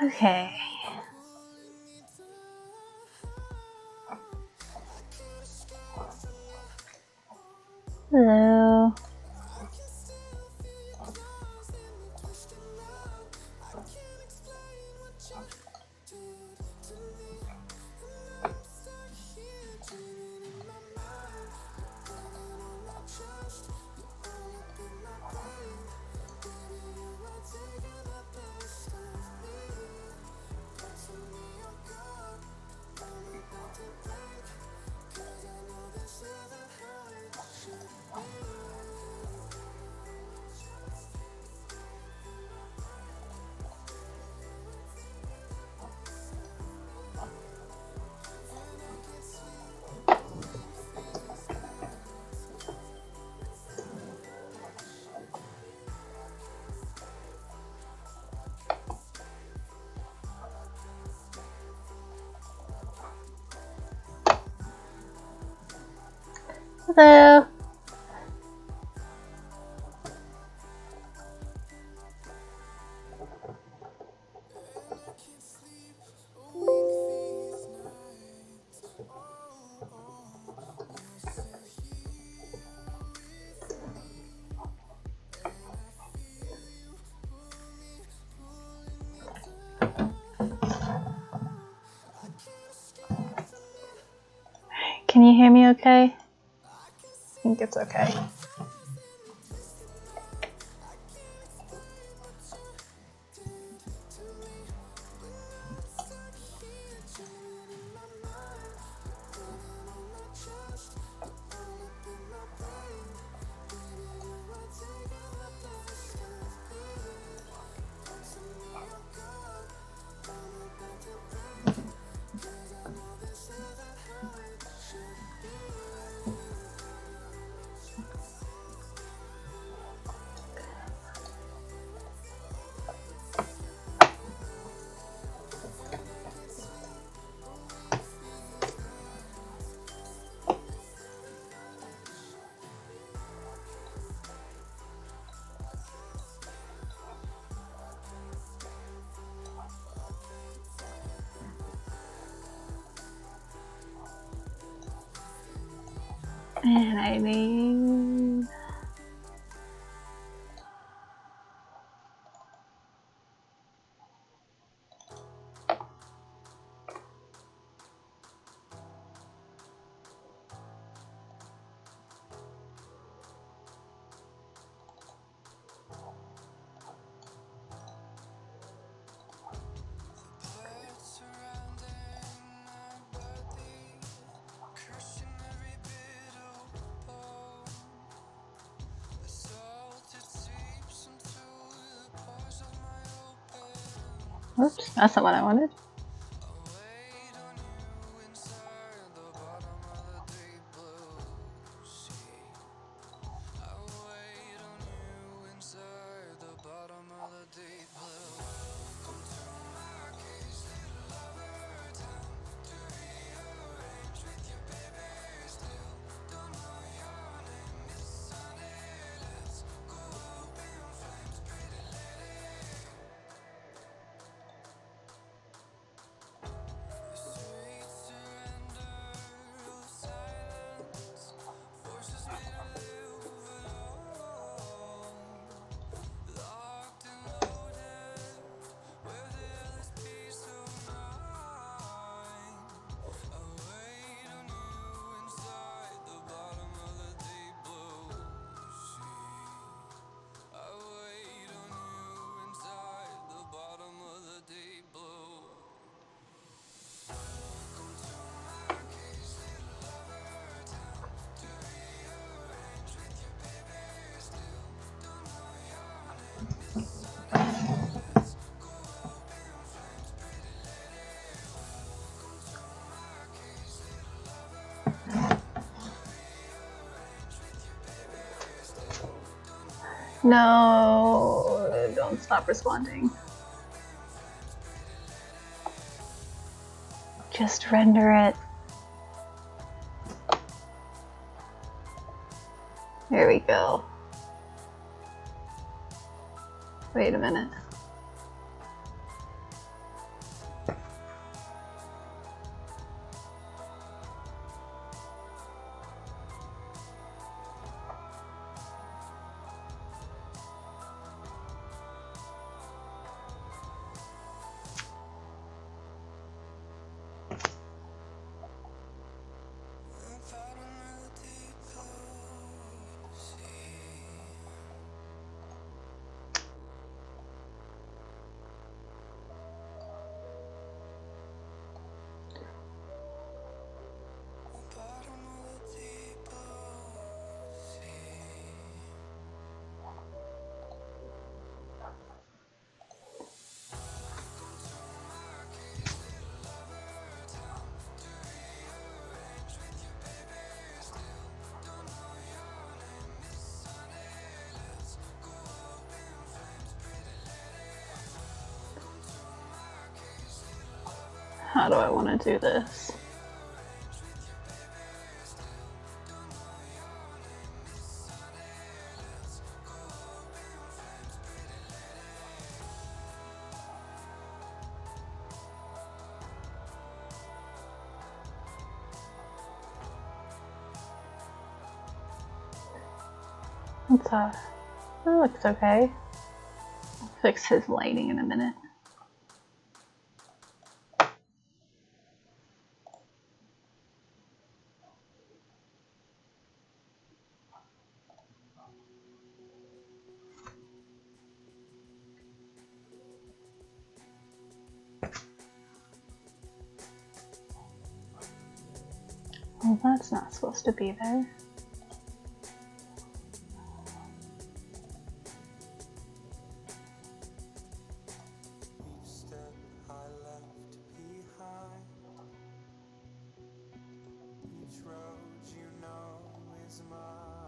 Okay. Hello. Hello. Can you hear me okay? I think it's okay. And I mean... Oops, that's not what I wanted. No, don't stop responding. Just render it. There we go. Wait a minute. How do I want to do this? That looks okay. I'll fix his lighting in a minute. Well, that's not supposed to be there.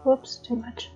Whoops, too much.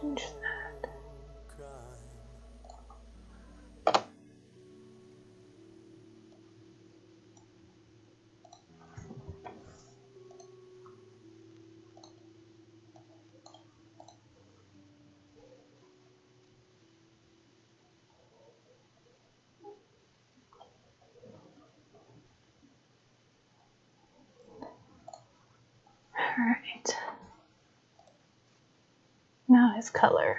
Change that. Alright. Now his color.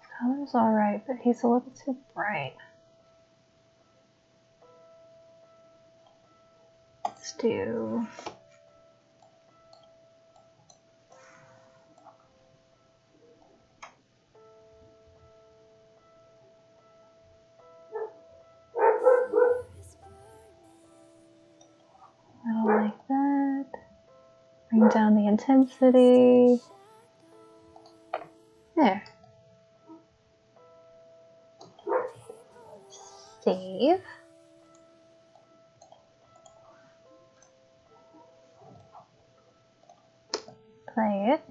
His color's alright, but he's a little too bright. Let's do I don't like that. Bring down the intensity. There. Save. Play it.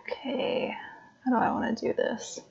Okay, how do I want to do this?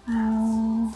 Oh.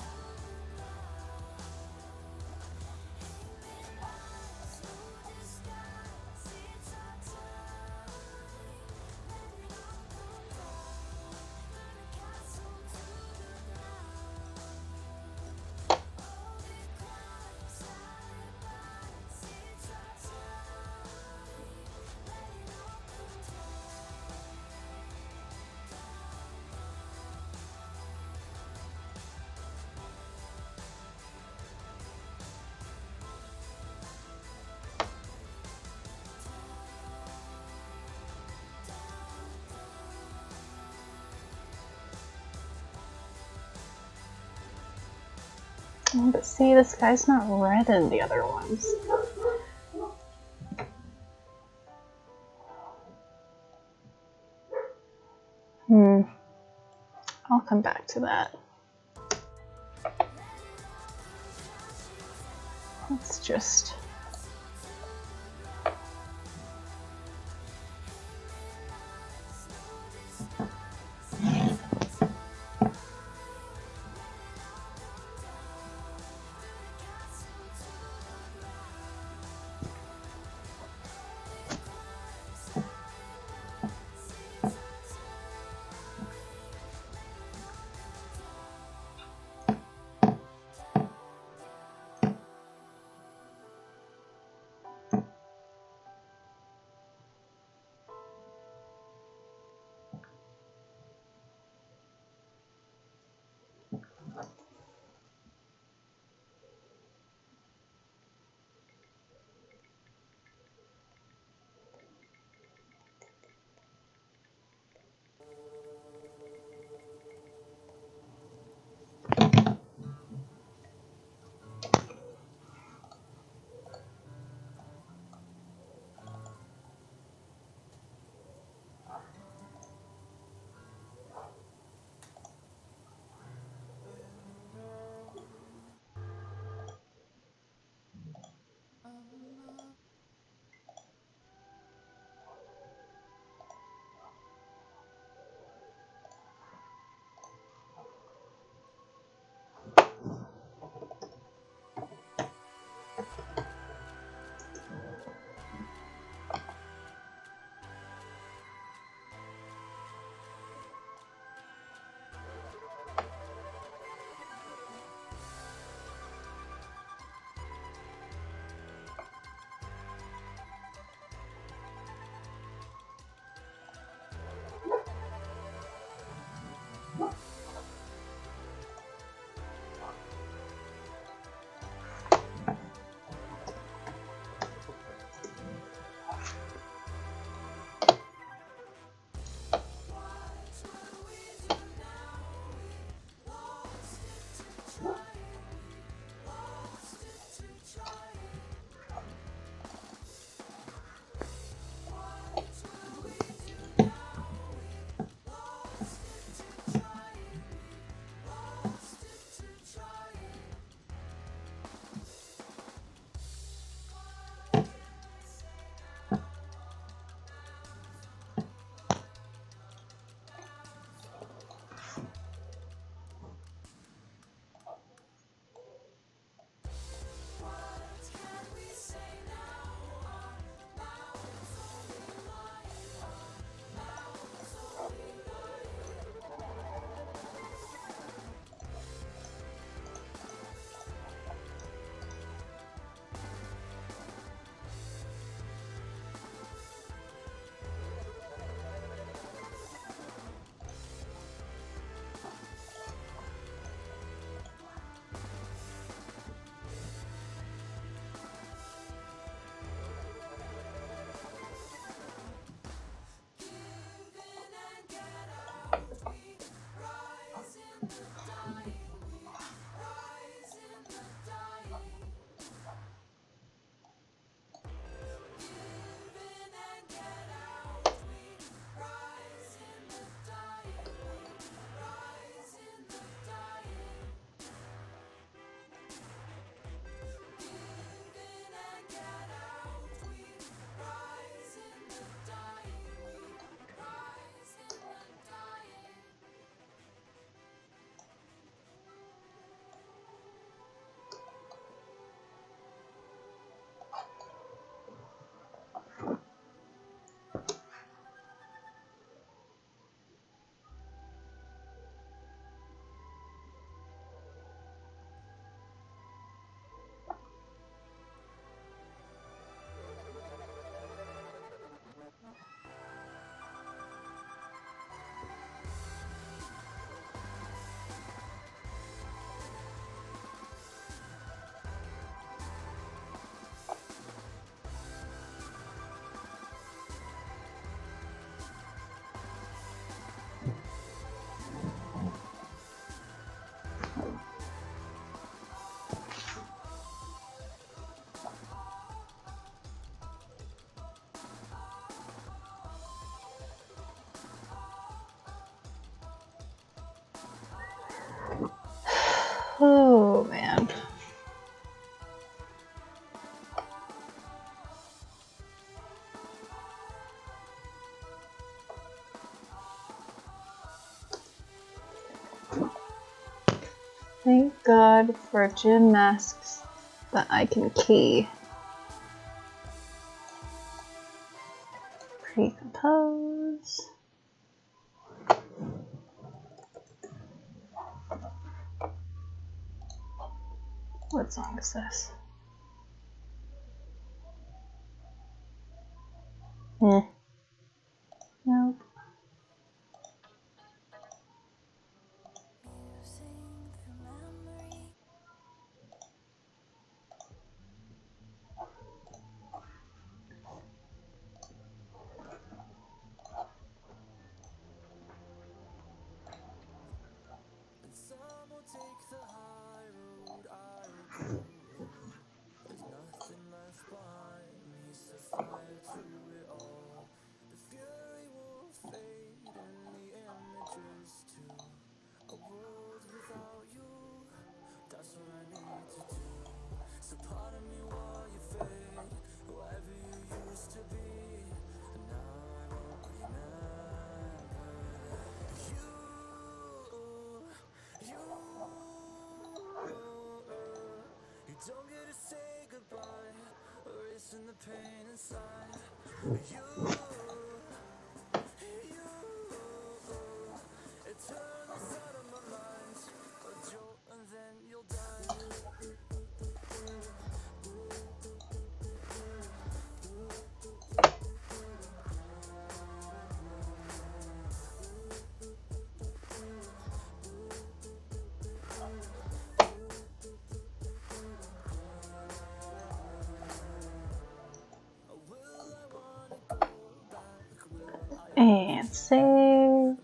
But see, this guy's not red in the other ones. I'll come back to that. Let's just... good for gym masks that I can key. Pre-compose. What song is this? Nope. And save.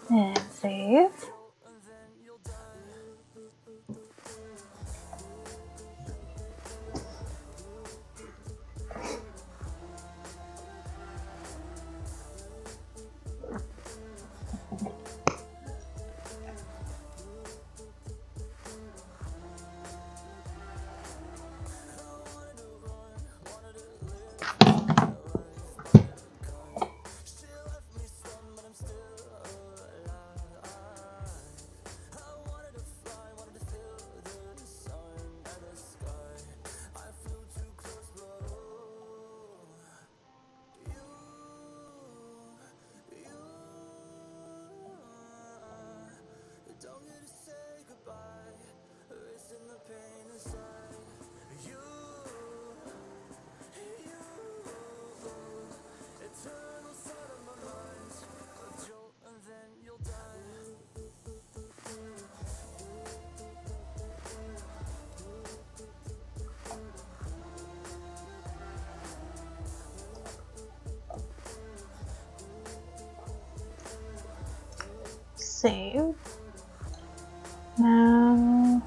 And save. Save. Now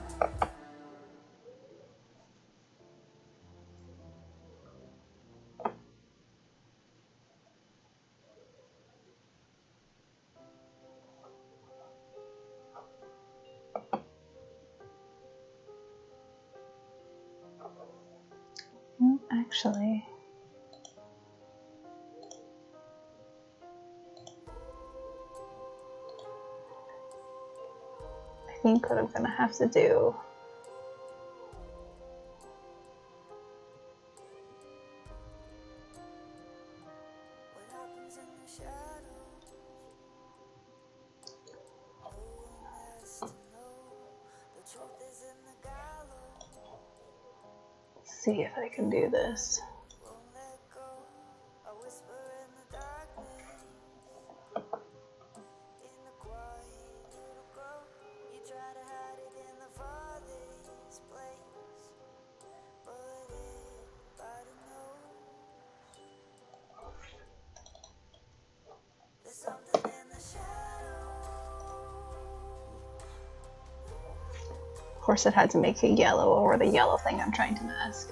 actually I think what I'm gonna have to do see if I can do this. course it had to make it yellow over the yellow thing I'm trying to mask.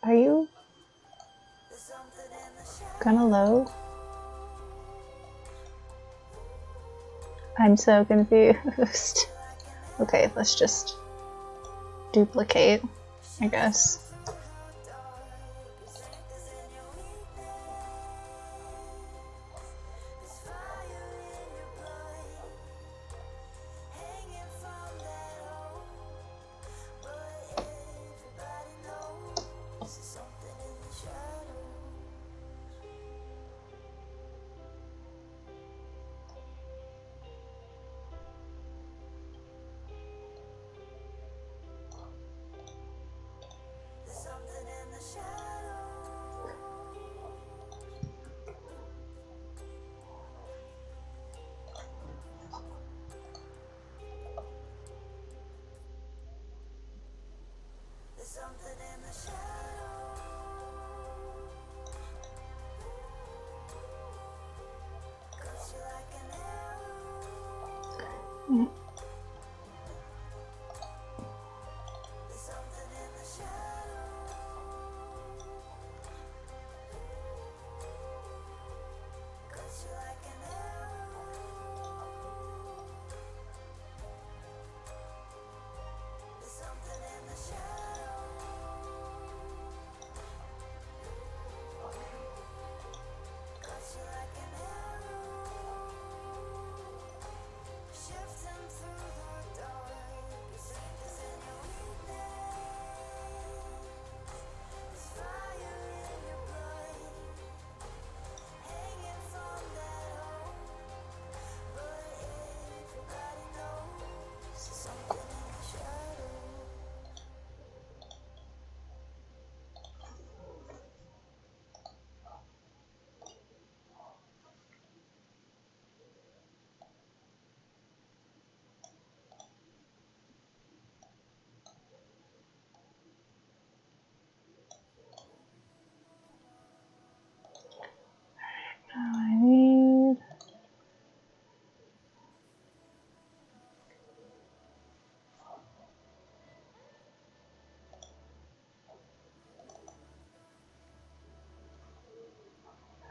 Are you gonna load? I'm so confused. Okay, let's just duplicate, I guess.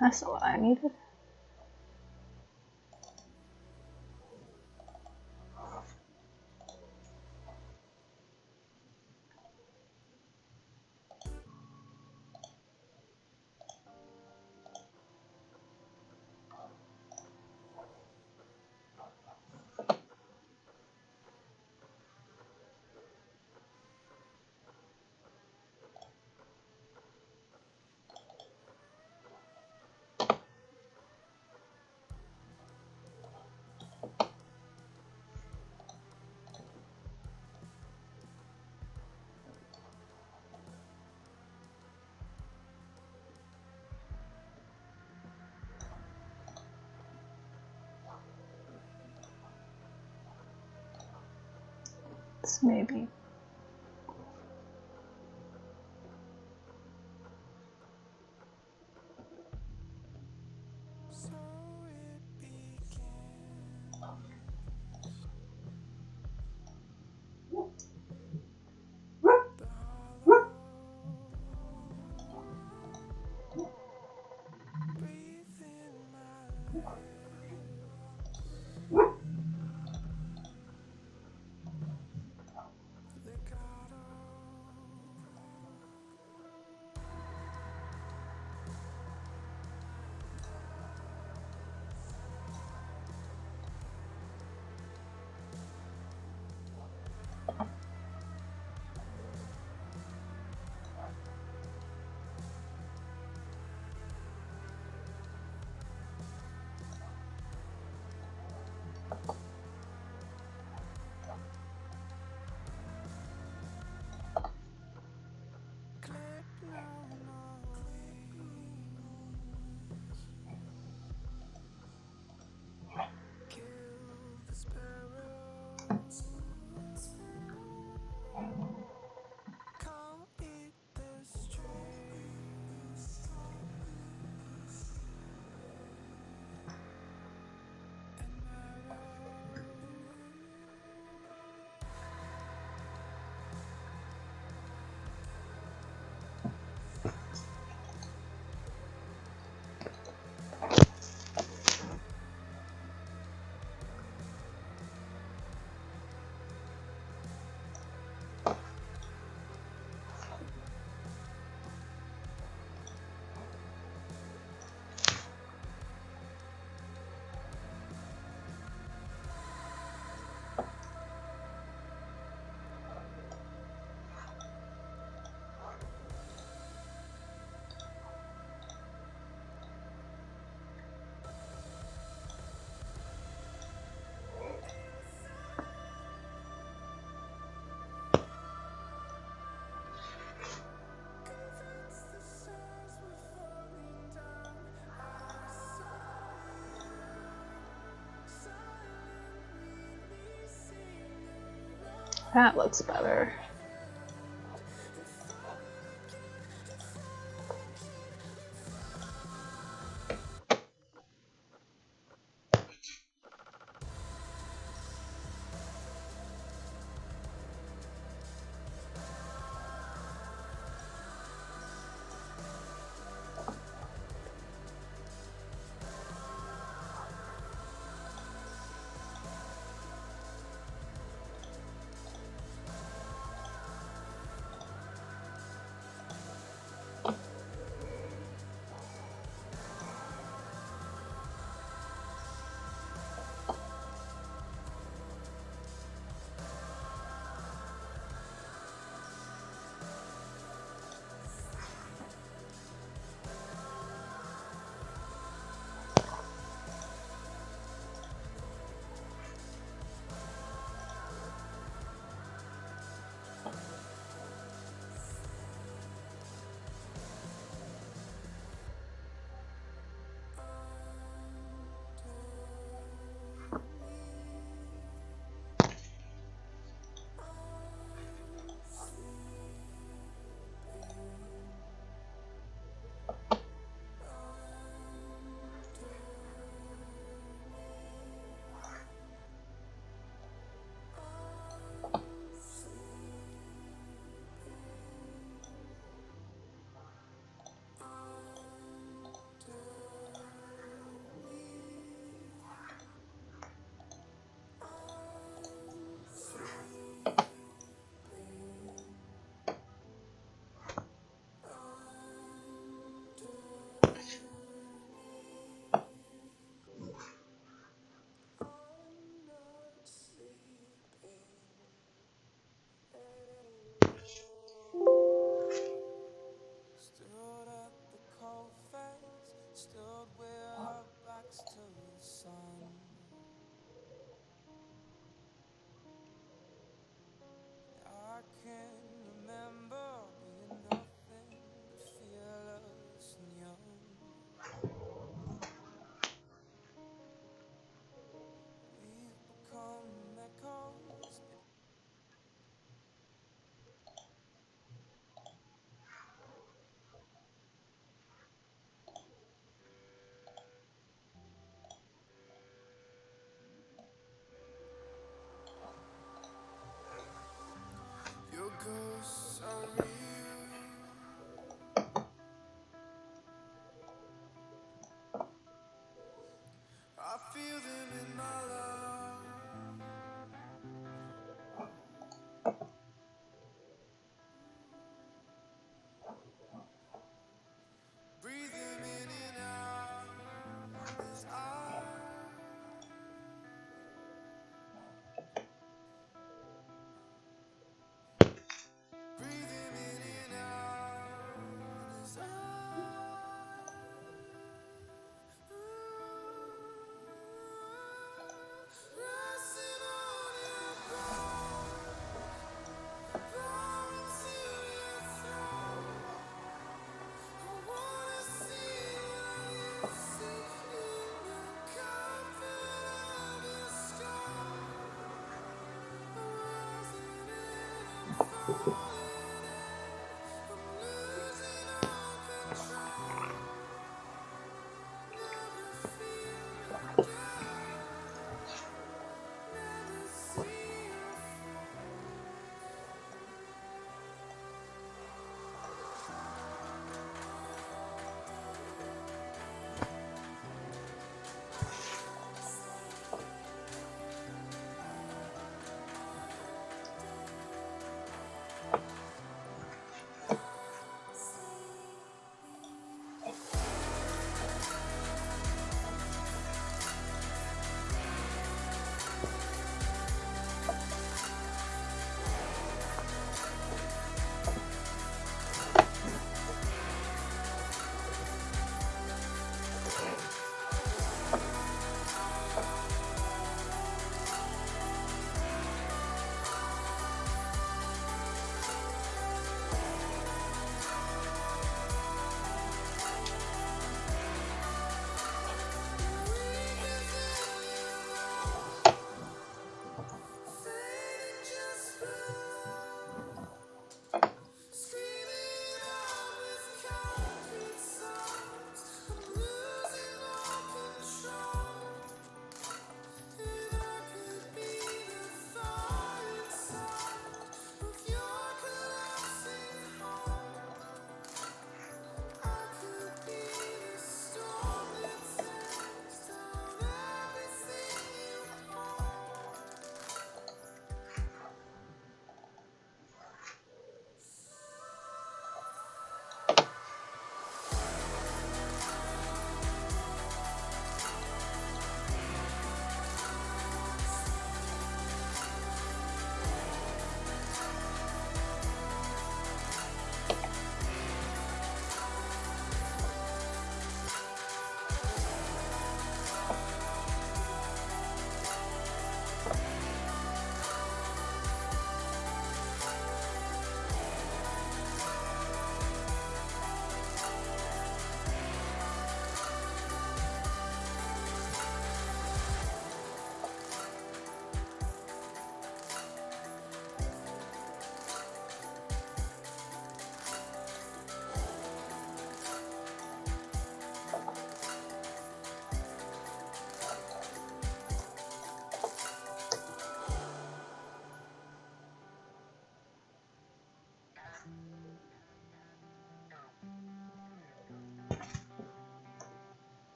That's not what I needed. It's maybe. That looks better.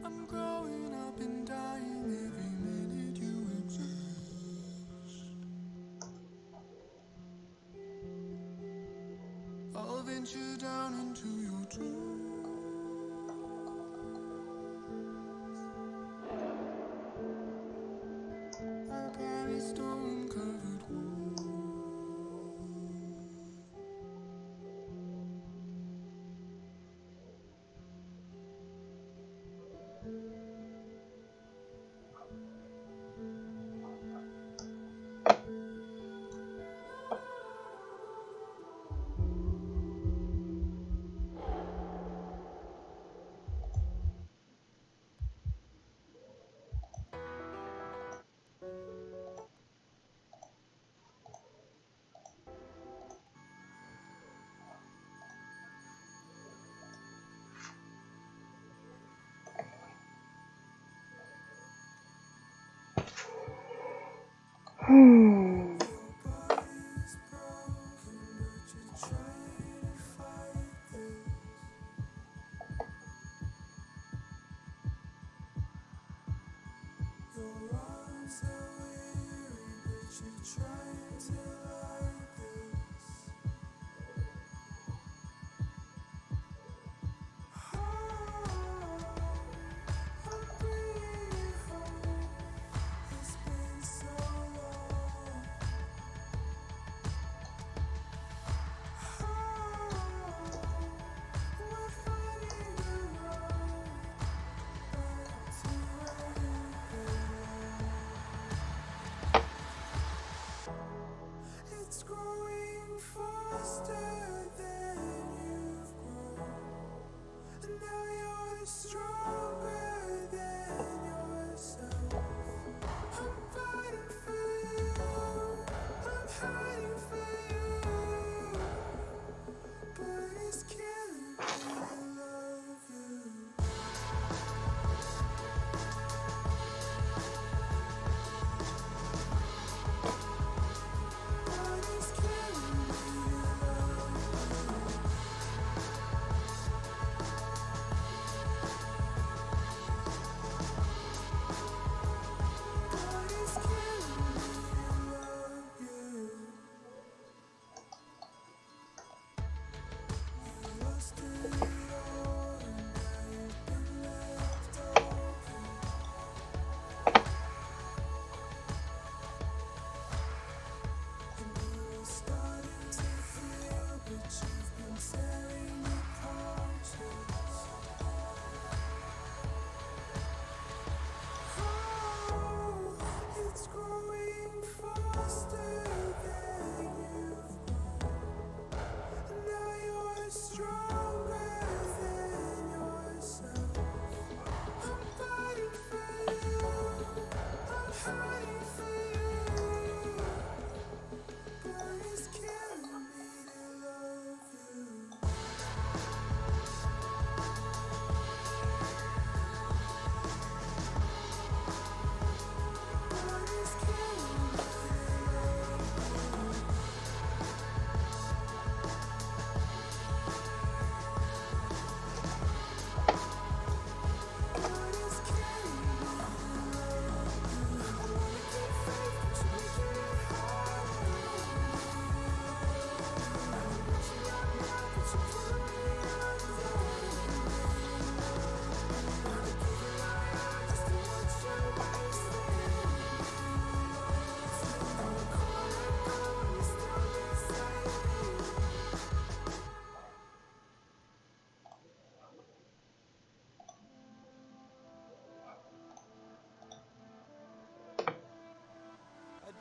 I'm growing up and dying every minute you exist. I'll venture down into your tomb. I'll carry stone-covered walls.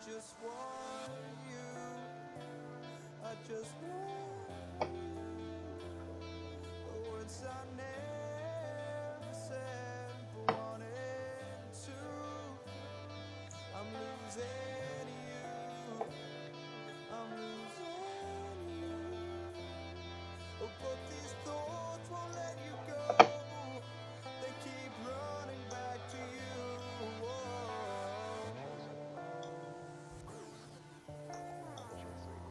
just want you. I just want you. The words I never said but wanted to. I'm losing you. I'm losing you. Oh, but these thoughts won't let you go. They keep running back to you. I just want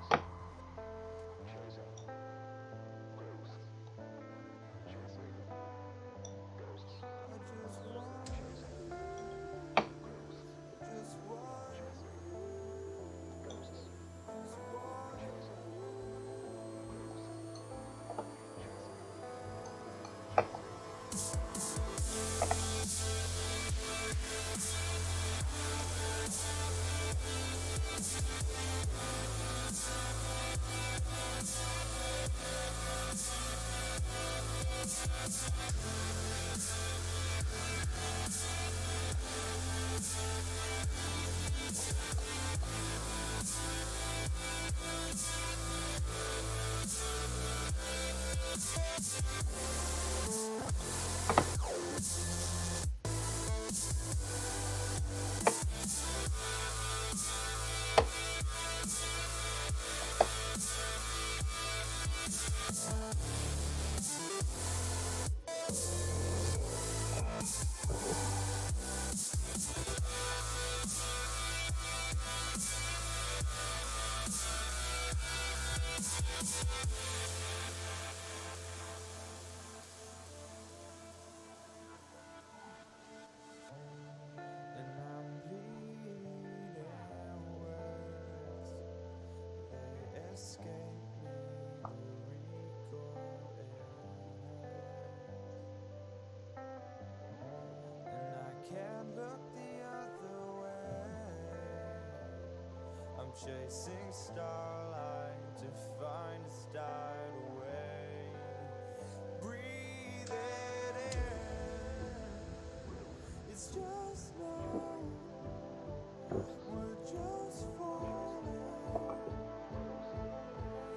you. Just want you. Just want and I'm bleeding words. They escape me, the recall and I can't look the other way. I'm chasing starlight to find a start away. Breathe it in. It's just now. We're just falling,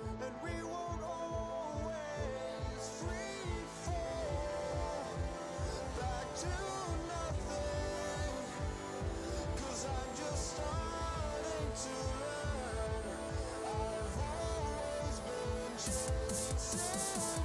and we won't always free fall back to nothing. 'Cause I'm just starting to learn. I've always been chasing.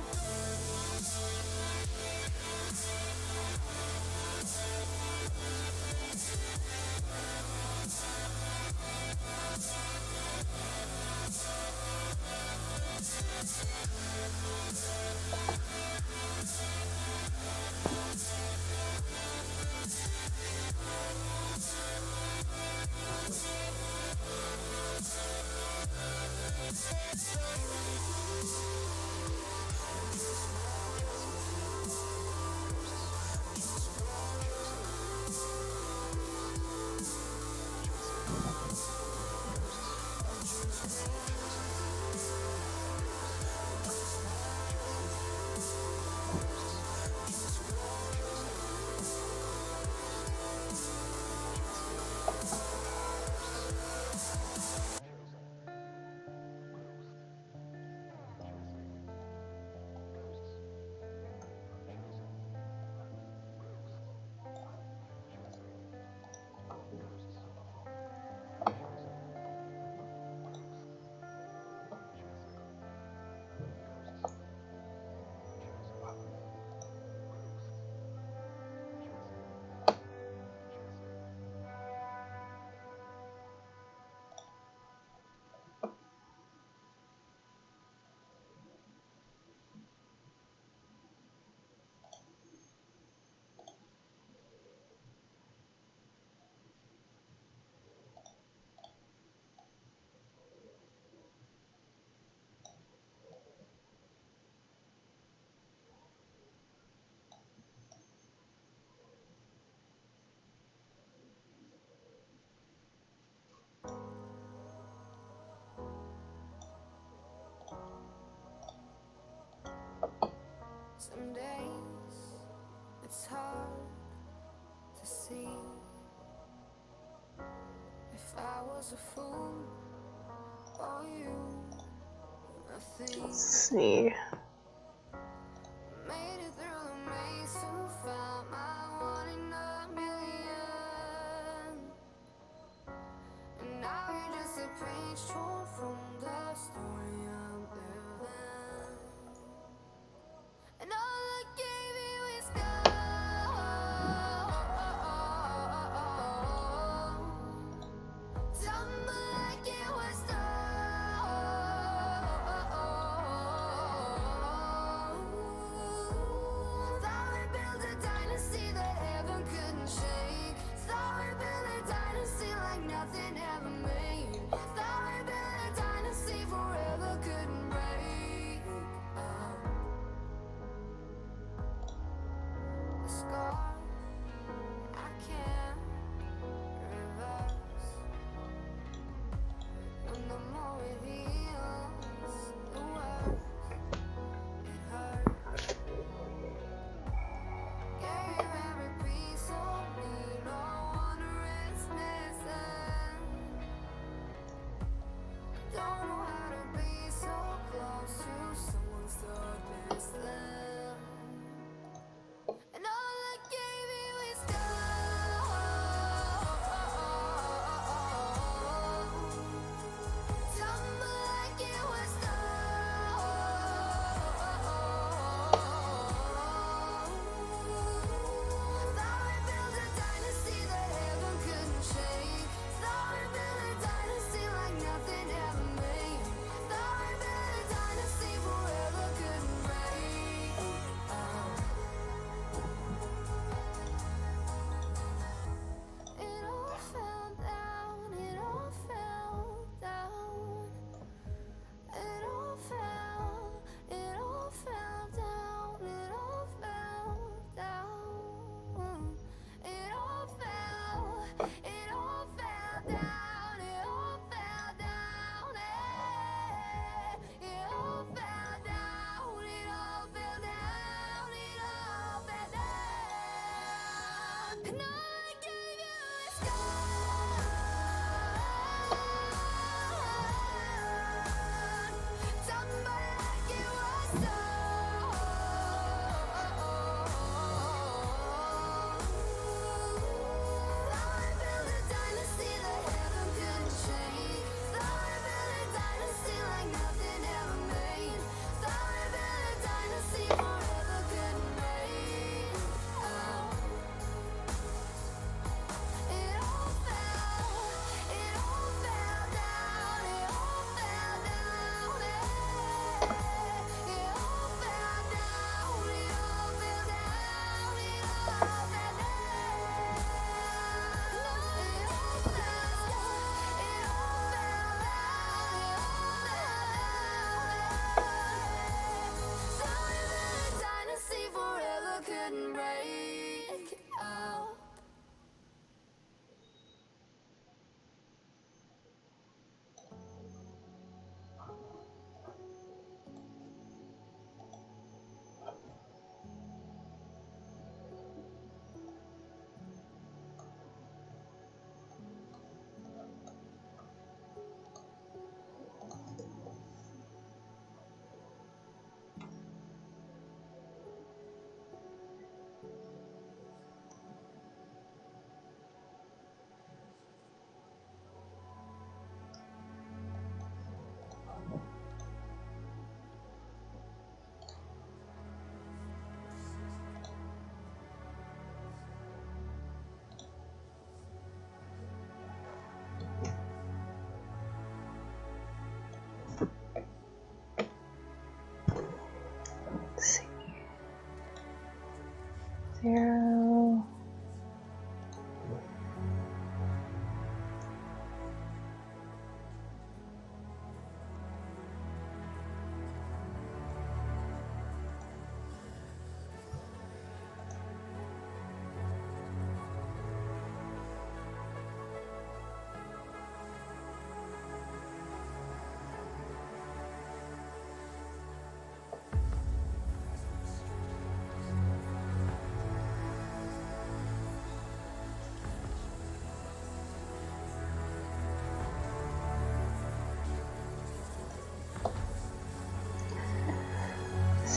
Some days it's hard to see Let's see.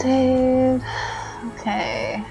save. Okay.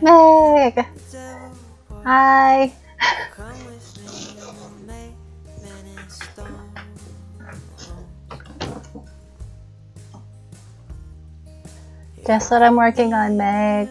Meg! Hi! Guess what I'm working on, Meg?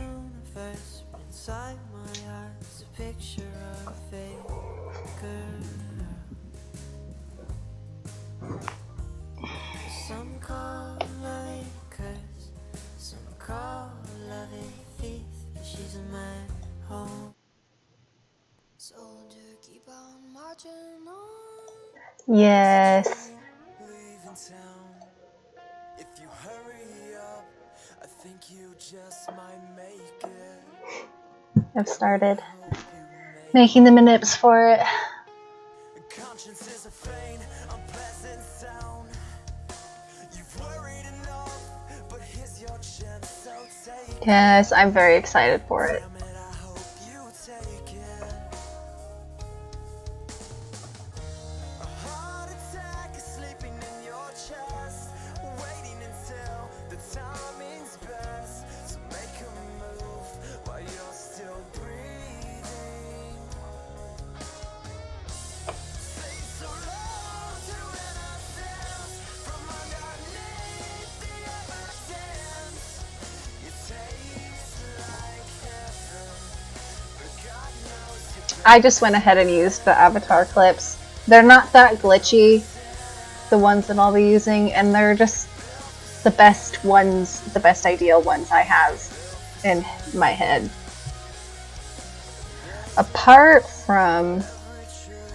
Yes. If you hurry up, I think you just might make it. I've started making the manips for it. Conscience is a faint, unpleasant sound. You've worried enough, but here's your chance, so take Yes, I'm very excited for it. Damn it, I hope you take it. A heart attack is sleeping in your chest, waiting until the timing's best. So make a move while you're still breathing. Say so long to innocence from underneath the evidence. It tastes like heaven, but God knows you I just went ahead and used the avatar clips. They're not that glitchy, the ones that I'll be using, and they're just the best ones, the best ideal ones I have in my head. Apart from,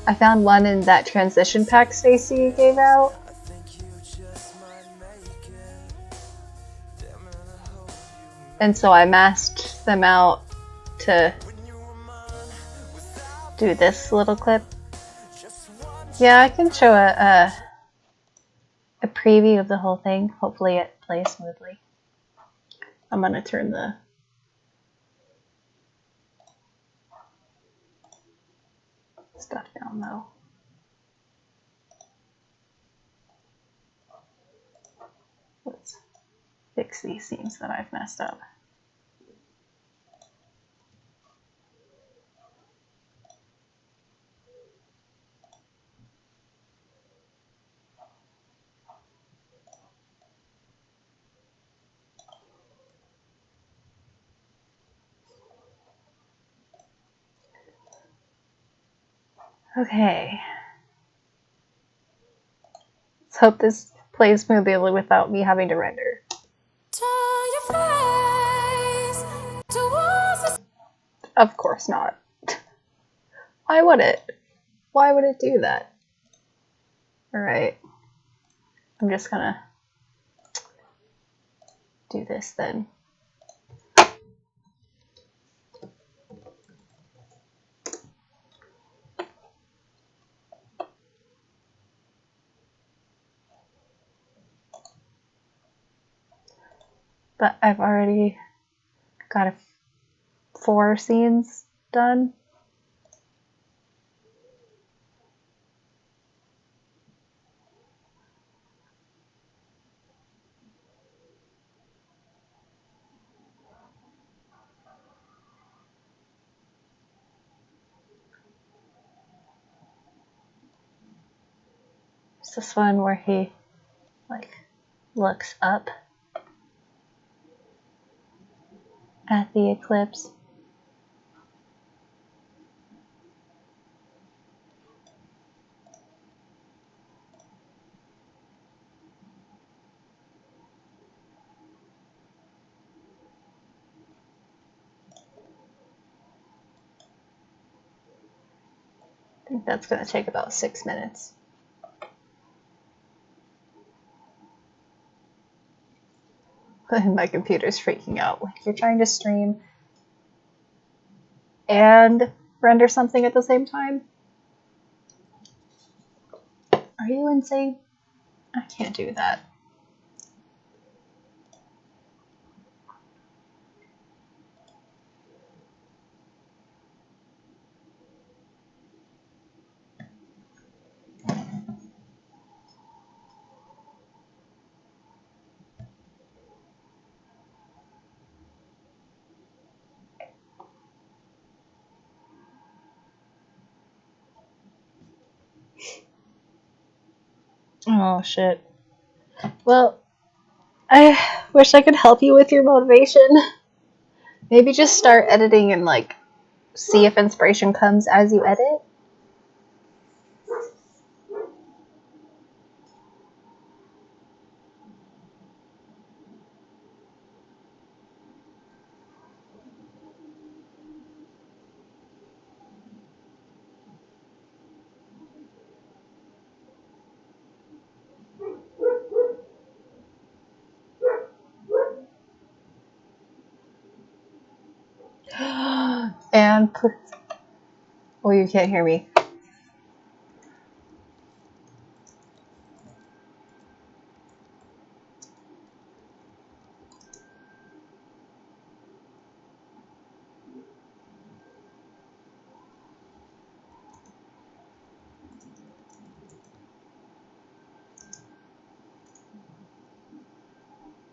I found one in that transition pack Stacy gave out. And so I masked them out to do this little clip. Yeah, I can show a preview of the whole thing. Hopefully it plays smoothly. I'm gonna turn the stuff down though. Let's fix these seams that I've messed up. Okay. Let's hope this plays smoothly without me having to render. Of course not. Why would it? Why would it do that? Alright. I'm just gonna do this then. But I've already got 4 scenes done. It's this one where he like looks up at the eclipse. I think that's going to take about 6 minutes. My computer's freaking out. Like, you're trying to stream and render something at the same time? Are you insane? I can't do that. Oh, shit. Well, I wish I could help you with your motivation. Maybe just start editing and, like, see if inspiration comes as you edit. And oh, you can't hear me.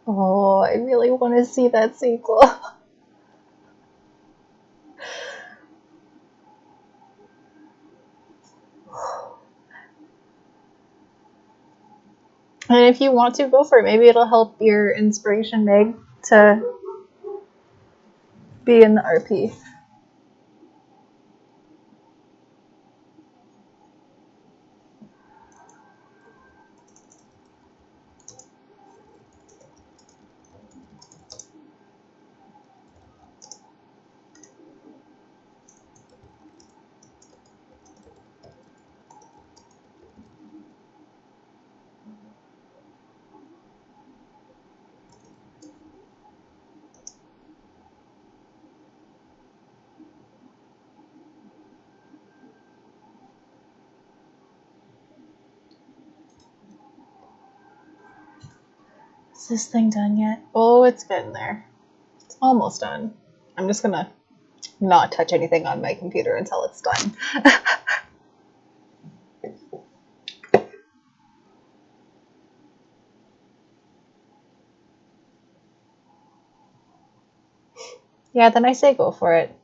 Oh, I really want to see that sequel. And if you want to, go for it. Maybe it'll help your inspiration, Meg, to be in the RP. Is this thing done yet? Oh, it's getting there. It's almost done. I'm just gonna not touch anything on my computer until it's done. Yeah, then I say go for it.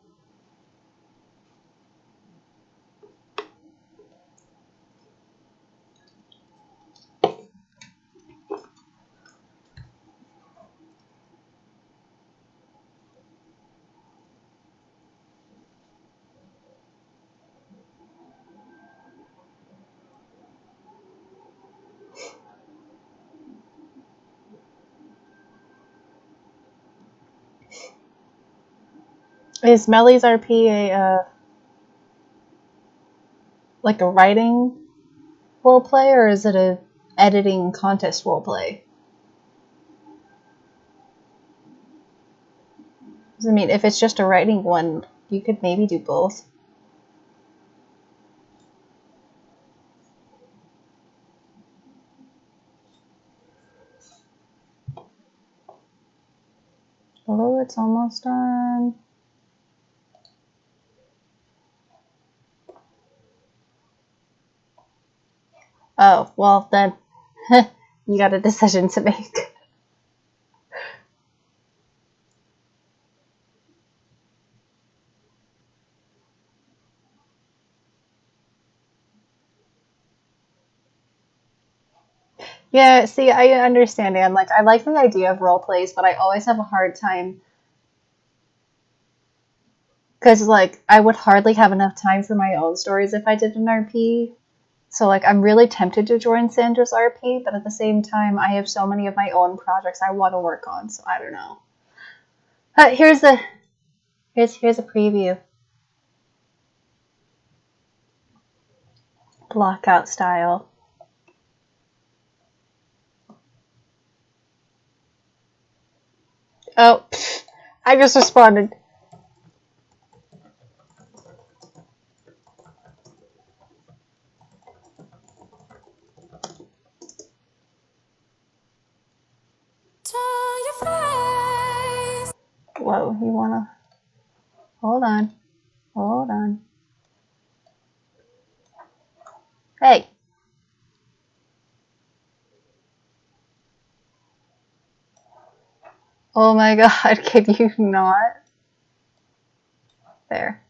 Is Melly's RP like a writing roleplay, or is it a editing contest roleplay? I mean, if it's just a writing one, you could maybe do both. Oh, it's almost done. Oh, well then, you got a decision to make. Yeah, see, I understand, Anne. Like, I like the idea of role plays, but I always have a hard time because, like, I would hardly have enough time for my own stories if I did an RP. So, like, I'm really tempted to join Sandra's RP, but at the same time, I have so many of my own projects I want to work on, so I don't know. But here's a preview. Blockout style. Oh, I just responded. Whoa, you wanna... Hold on. Hold on. Hey. Oh my god, can you not? There.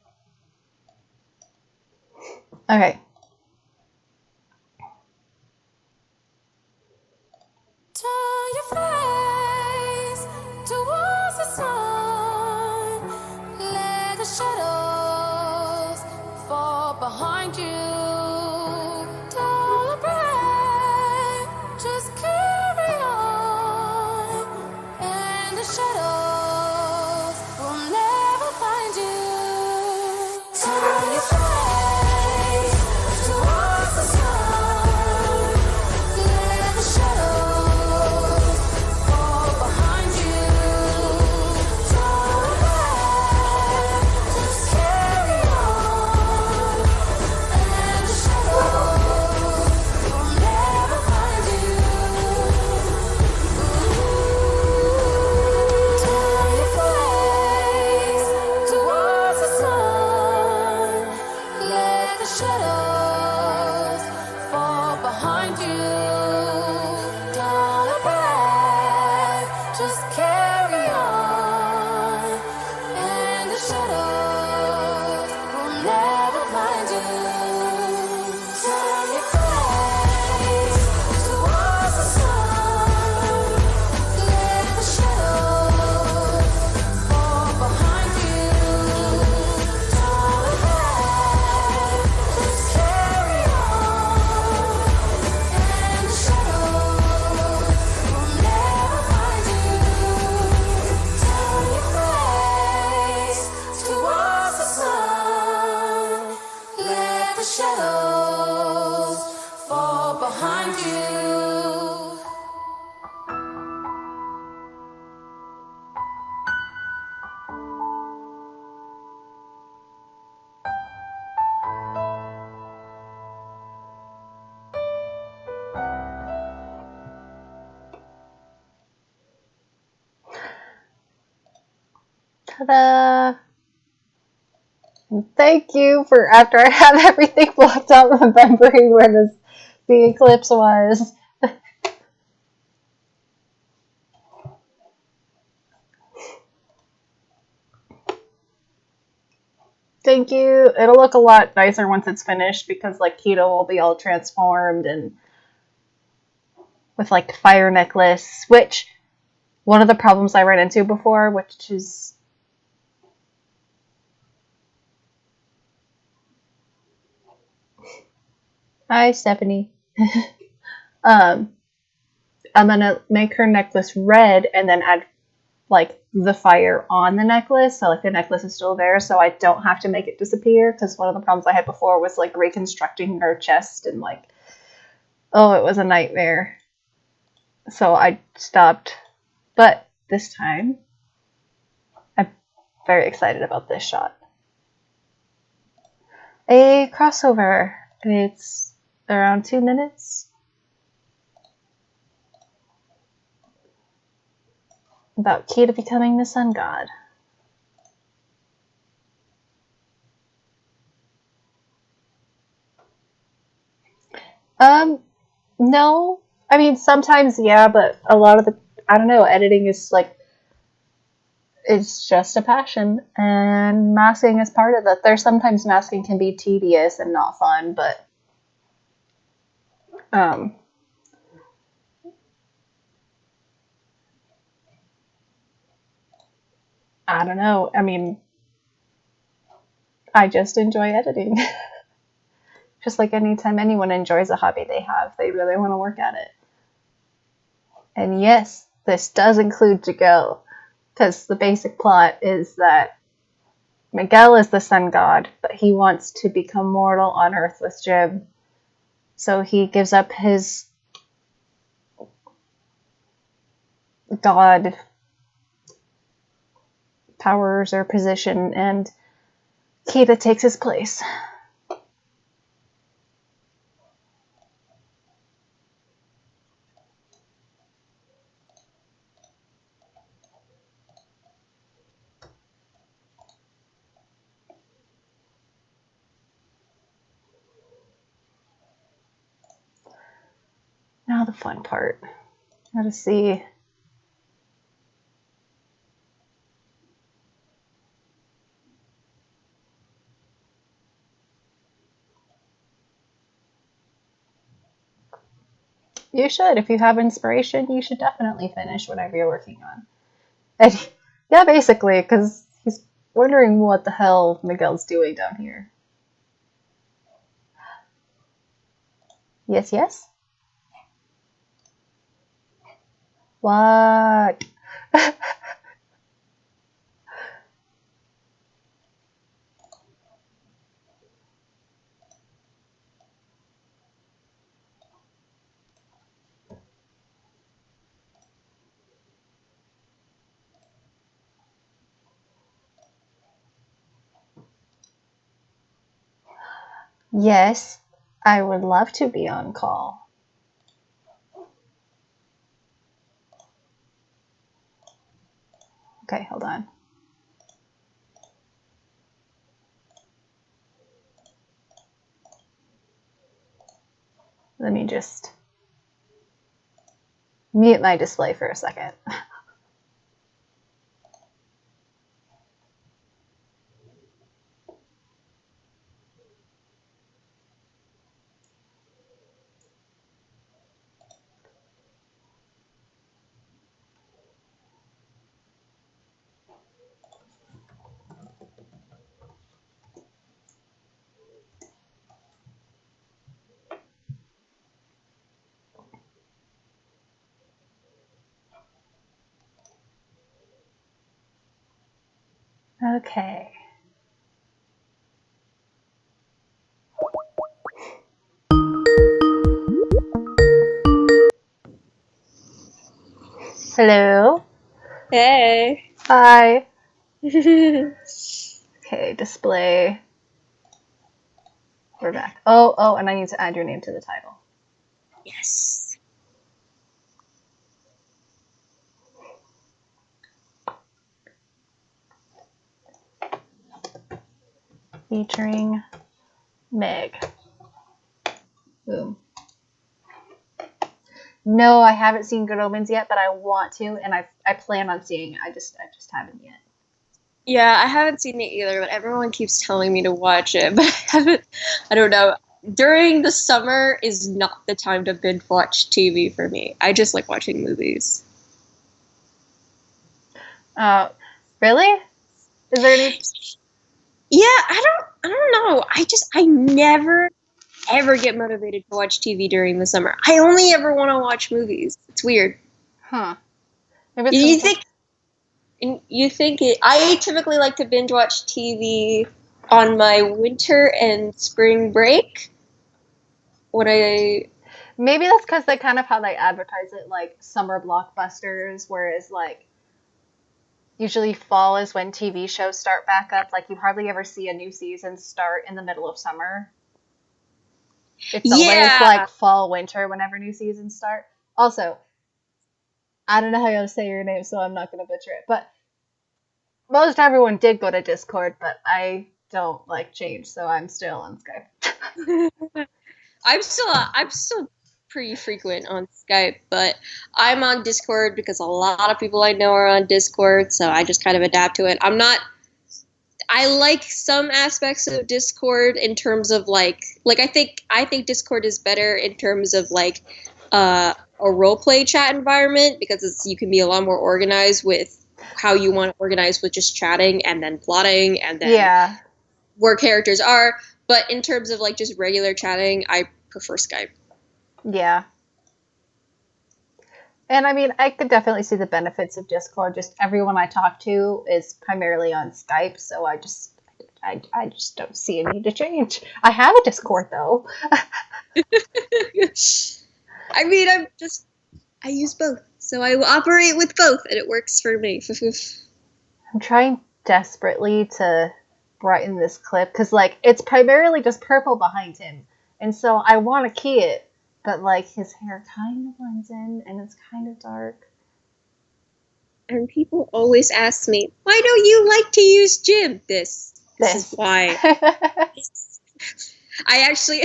Okay. Ta-da! Thank you for after I have everything blocked out, remembering where the eclipse was. Thank you. It'll look a lot nicer once it's finished because like Keto will be all transformed and with like fire necklace, which one of the problems I ran into before, which is hi Stephanie. I'm gonna make her necklace red and then add like the fire on the necklace, so like the necklace is still there, so I don't have to make it disappear. Because one of the problems I had before was like reconstructing her chest and like, oh, it was a nightmare. So I stopped. But this time, I'm very excited about this shot. A crossover. It's around 2 minutes. About Kita becoming the sun god. No. I mean, sometimes, yeah, but a lot of the, I don't know, editing is like, it's just a passion, and masking is part of that. There's sometimes masking can be tedious and not fun, but I don't know. I mean, I just enjoy editing. Just like anytime anyone enjoys a hobby they have, they really want to work at it. And yes, this does include Jigel, because the basic plot is that Miguel is the sun god, but he wants to become mortal on Earth with Jim. So he gives up his god powers or position, and Kita takes his place. Now the fun part. Gotta see. You should. If you have inspiration, you should definitely finish whatever you're working on. And yeah, basically, because he's wondering what the hell Miguel's doing down here. Yes, yes? What? Yes, I would love to be on call. Okay, hold on. Let me just mute my display for a second. Okay. Hello? Hey. Hi. Okay, display. We're back. Oh, and I need to add your name to the title. Yes. featuring Meg. Boom. No, I haven't seen Good Omens yet, but I want to, and I plan on seeing it. I just haven't yet. Yeah, I haven't seen it either, but everyone keeps telling me to watch it, but I haven't. I don't know. During the summer is not the time to binge watch TV for me. I just like watching movies. Really? Is there any? Yeah, I don't know. I never ever get motivated to watch TV during the summer. I only ever want to watch movies. It's weird. Huh? Maybe it's You something. think I typically like to binge watch TV on my winter and spring break when I Maybe that's because they kind of how they advertise it, like summer blockbusters, whereas like usually fall is when TV shows start back up. Like you hardly ever see a new season start in the middle of summer. It's always yeah. like fall, winter whenever new seasons start. Also, I don't know how to say your name, so I'm not going to butcher it. But most everyone did go to Discord, but I don't like change, so I'm still on Skype. I'm still pretty frequent on Skype, but I'm on Discord because a lot of people I know are on Discord, so I just kind of adapt to it. I like some aspects of Discord in terms of like I think Discord is better in terms of like a role play chat environment because you can be a lot more organized with how you want to organize with just chatting and then plotting and then Yeah. where characters are. But in terms of like just regular chatting, I prefer Skype. Yeah. And I mean, I could definitely see the benefits of Discord. Just everyone I talk to is primarily on Skype, so I just don't see a need to change. I have a Discord though. I mean, I use both. So I operate with both and it works for me. I'm trying desperately to brighten this clip because like it's primarily just purple behind him, and so I want to key it, but like his hair kind of blends in and it's kind of dark. And people always ask me, why don't you like to use Jim? This is why. I actually,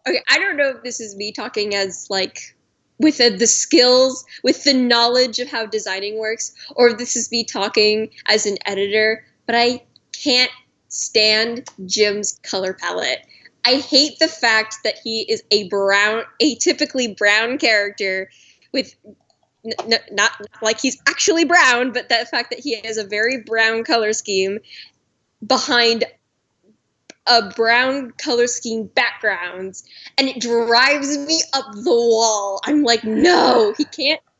okay, I don't know if this is me talking as like with the skills, with the knowledge of how designing works, or if this is me talking as an editor, but I can't stand Jim's color palette. I hate the fact that he is a typically brown character with not like he's actually brown, but the fact that he has a very brown color scheme behind a brown color scheme background, and it drives me up the wall. I'm like, no,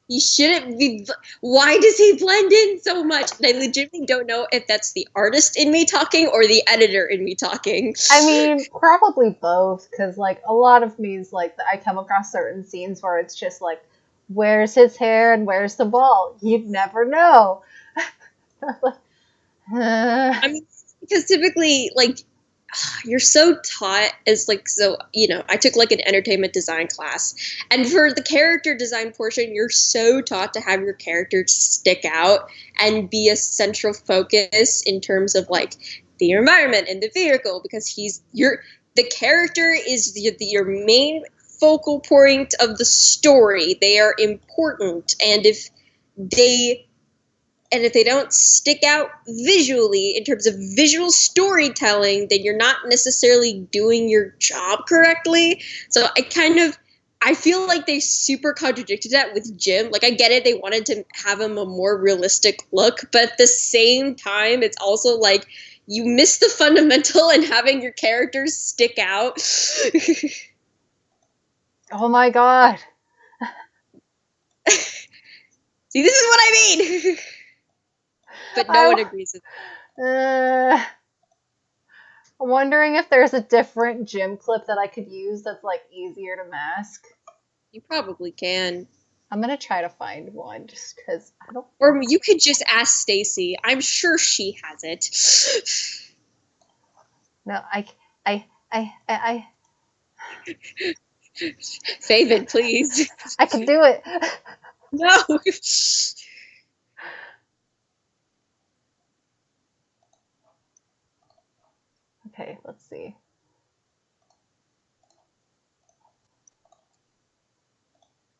he shouldn't be. Why does he blend in so much? And I legitimately don't know if that's the artist in me talking or the editor in me talking. I mean, probably both, because like a lot of me's like I come across certain scenes where it's just like, where's his hair and where's the ball? You'd never know. I mean, because typically, like, you're so taught as like, so I took like an entertainment design class, and for the character design portion you're so taught to have your character stick out and be a central focus in terms of like the environment and the vehicle, because the character is your main focal point of the story. They are important, and if they don't stick out visually in terms of visual storytelling, then you're not necessarily doing your job correctly. So I feel like they super contradicted that with Jim. Like, I get it, they wanted to have him a more realistic look, but at the same time, it's also like you miss the fundamental in having your characters stick out. Oh my god. See, this is what I mean. But no one agrees with I'm wondering if there's a different Jim clip that I could use that's like easier to mask. You probably can. I'm gonna try to find one just because I don't. Or you could just ask Stacy. I'm sure she has it. No, I Faven, please. I can do it. No. Okay, let's see.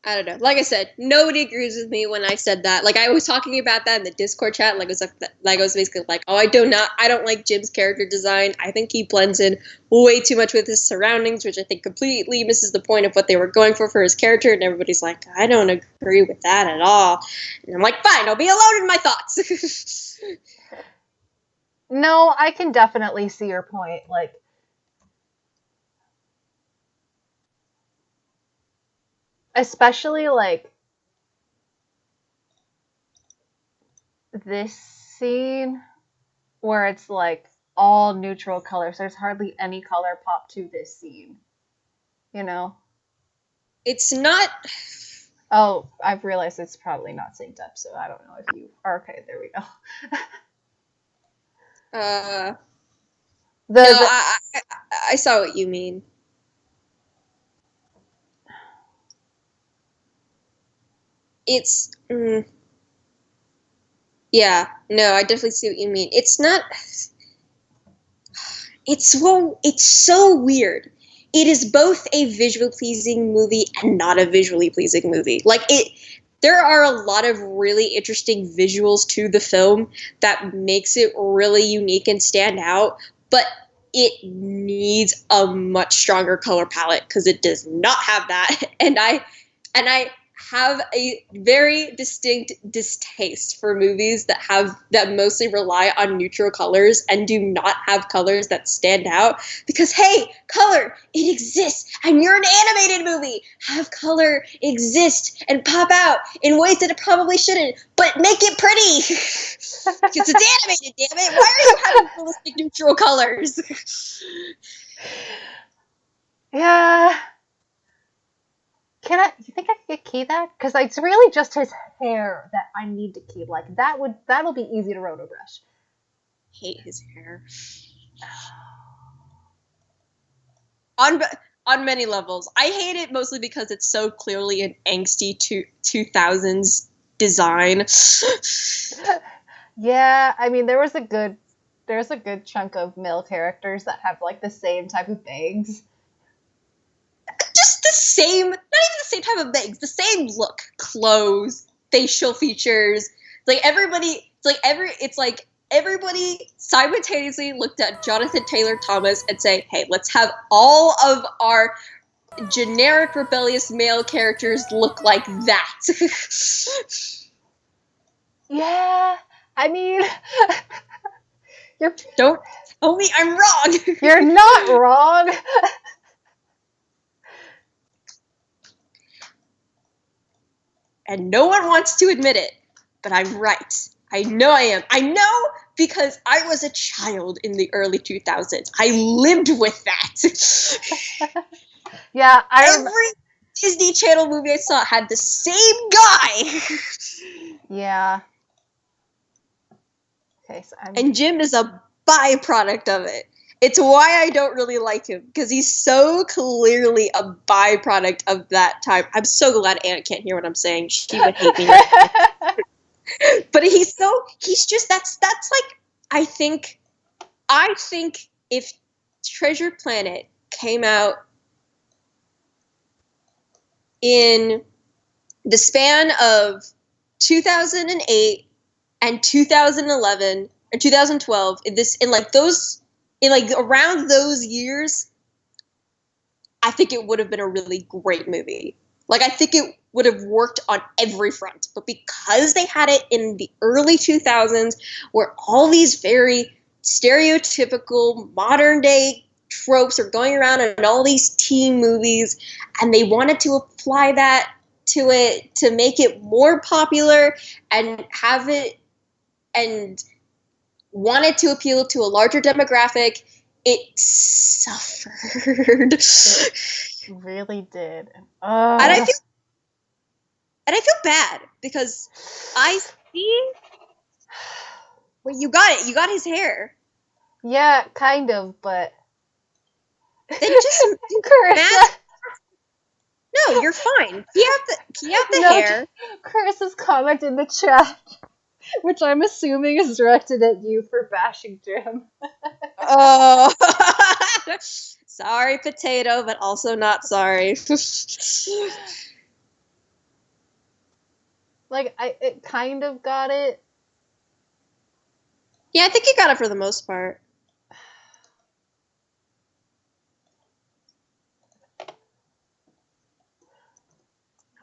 I don't know. Like I said, nobody agrees with me when I said that. Like I was talking about that in the Discord chat. Like I was basically like, oh, I don't like Jim's character design. I think he blends in way too much with his surroundings, which I think completely misses the point of what they were going for his character. And everybody's like, I don't agree with that at all. And I'm like, fine, I'll be alone in my thoughts. No, I can definitely see your point. Like, especially like this scene where it's like all neutral colors. There's hardly any color pop to this scene. You know? It's not. Oh, I've realized it's probably not synced up, so I don't know if you are okay. There we go. No, I saw what you mean. It's. Yeah, no, I definitely see what you mean. It's not. It's so weird. It is both a visually pleasing movie and not a visually pleasing movie. Like there are a lot of really interesting visuals to the film that makes it really unique and stand out, but it needs a much stronger color palette because it does not have that. And I have a very distinct distaste for movies that mostly rely on neutral colors and do not have colors that stand out, because hey, color, it exists, and you're an animated movie. Have color exist and pop out in ways that it probably shouldn't, but make it pretty. Because it's animated, damn it. Why are you having realistic neutral colors? Yeah. You think I could key that? Because it's really just his hair that I need to key. Like, that'll be easy to roto brush. Hate his hair. On many levels. I hate it mostly because it's so clearly an angsty 2000s design. Yeah, I mean, there's a good chunk of male characters that have like the same type of bangs. Just the same, not even the same type of bangs, the same look, clothes, facial features. It's like everybody simultaneously looked at Jonathan Taylor Thomas and say, hey, let's have all of our generic rebellious male characters look like that. Yeah, I mean, don't tell me I'm wrong. You're not wrong. And no one wants to admit it, but I'm right. I know I am. I know because I was a child in the early 2000s. I lived with that. Yeah, every Disney Channel movie I saw had the same guy. Yeah. Okay, so and Jim is a byproduct of it. It's why I don't really like him, because he's so clearly a byproduct of that time. I'm so glad Anna can't hear what I'm saying. She would hate me right now. But he's just, that's like, I think if Treasure Planet came out in the span of 2008 and 2011 or 2012, around those years, I think it would have been a really great movie. Like, I think it would have worked on every front. But because they had it in the early 2000s, where all these very stereotypical modern day tropes are going around in all these teen movies, and they wanted to apply that to it to make it more popular and have it, and wanted to appeal to a larger demographic, it suffered. It really did. And I feel bad because I see. Well, you got it. You got his hair. Yeah, kind of, but then just Carissa. No, you're fine. Keep out the hair. Carissa's comment in the chat. Which I'm assuming is directed at you for bashing Jim. Oh, sorry, potato, but also not sorry. Like, it kind of got it. Yeah, I think you got it for the most part.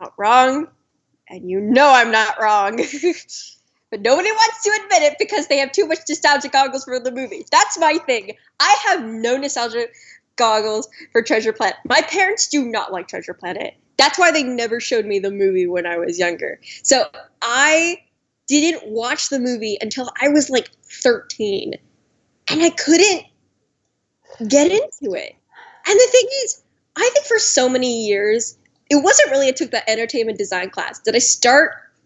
Not wrong, and you know I'm not wrong. But nobody wants to admit it because they have too much nostalgia goggles for the movie. That's my thing. I have no nostalgia goggles for Treasure Planet. My parents do not like Treasure Planet. That's why they never showed me the movie when I was younger. So I didn't watch the movie until I was like 13. And I couldn't get into it. And the thing is, I think for so many years, it wasn't really I took that entertainment design class.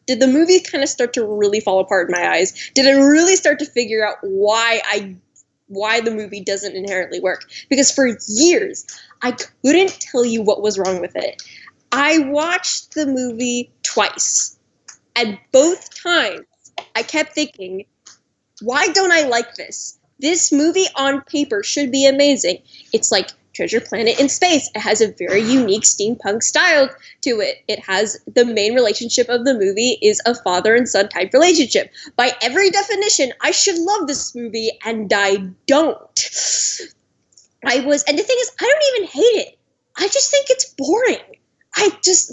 Did the movie kind of start to really fall apart in my eyes? Did I really start to figure out why the movie doesn't inherently work? Because for years, I couldn't tell you what was wrong with it. I watched the movie twice. And both times, I kept thinking, why don't I like this? This movie on paper should be amazing. It's like Treasure Planet in space. It has a very unique steampunk style to it. It has the main relationship of the movie is a father and son type relationship. By every definition, I should love this movie, and I don't. And the thing is, I don't even hate it. I just think it's boring.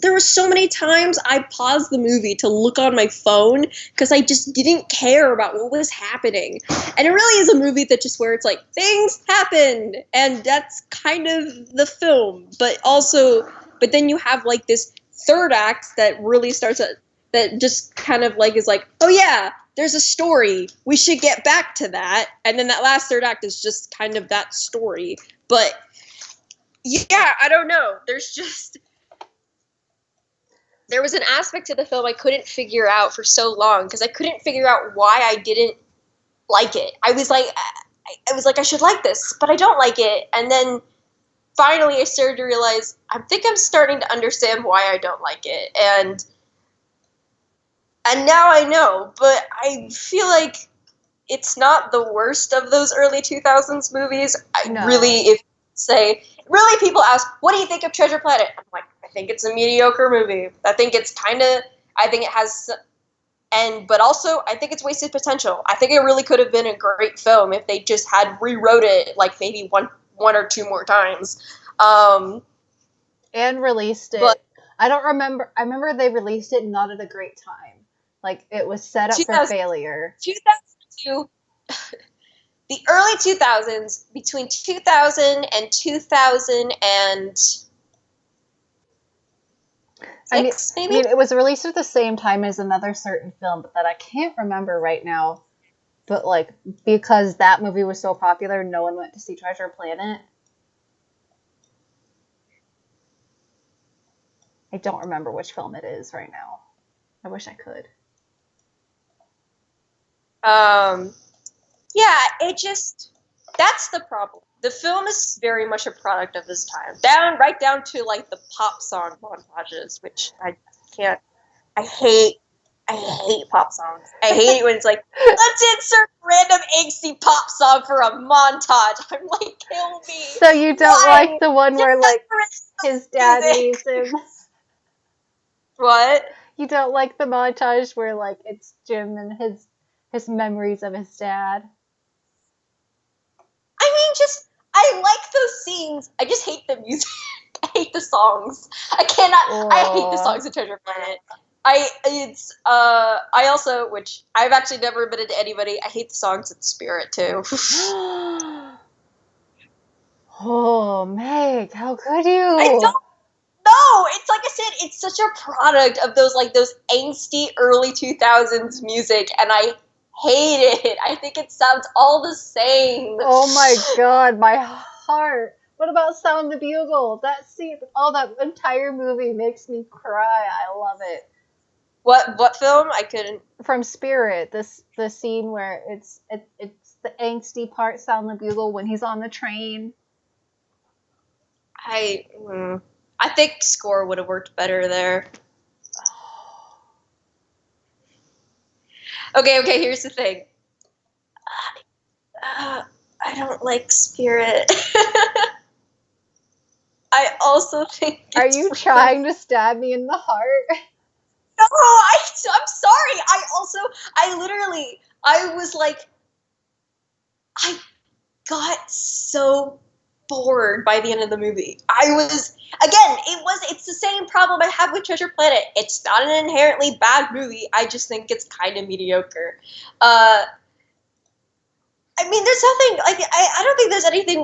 There were so many times I paused the movie to look on my phone because I just didn't care about what was happening. And it really is a movie that just where it's like, things happen, and that's kind of the film. But then you have like this third act that really that just kind of like is like, oh yeah, there's a story. We should get back to that. And then that last third act is just kind of that story. But yeah, I don't know. There was an aspect to the film I couldn't figure out for so long because I couldn't figure out why I didn't like it. I was like, I should like this, but I don't like it. And then finally I started to realize, I think I'm starting to understand why I don't like it. And now I know, but I feel like it's not the worst of those early 2000s movies. Really, people ask, what do you think of Treasure Planet? I'm like, I think it's a mediocre movie. I think it has, but also I think it's wasted potential. I think it really could have been a great film if they just had rewrote it like maybe one or two more times. And released it. But I don't remember. I remember they released it not at a great time. Like, it was set up for failure. 2002, the early 2000s, between 2000 and 2006, maybe? I mean, it was released at the same time as another certain film, but that I can't remember right now. But, like, because that movie was so popular, no one went to see Treasure Planet. I don't remember which film it is right now. I wish I could. Yeah, that's the problem. The film is very much a product of his time. Right down to like the pop song montages, which I hate pop songs. I hate it when it's like, let's insert random angsty pop song for a montage. I'm like, kill me. So you don't like the one where, like, his dad music. leaves him? What? You don't like the montage where, like, it's Jim and his memories of his dad? I mean, I like those scenes. I just hate the music. I hate the songs. I hate the songs of Treasure Planet. I also, which I've actually never admitted to anybody, I hate the songs in Spirit too. Oh, Meg, how could you? I don't know. It's like I said, it's such a product of those angsty early 2000s music, and I hate it. I think it sounds all the same. Oh my god, my heart. What about Sound the Bugle? That scene, that entire movie makes me cry. I love it. What film? I couldn't. From Spirit, the scene where it's the angsty part, Sound the Bugle, when he's on the train. I think score would have worked better there. Okay, here's the thing. I don't like Spirit. I also think Are it's you really... trying to stab me in the heart? No, I'm sorry. I was like, I got so bored by the end of the movie. It's the same problem I have with Treasure Planet. It's not an inherently bad movie. I just think it's kind of mediocre. I mean, there's nothing, like, I don't think there's anything,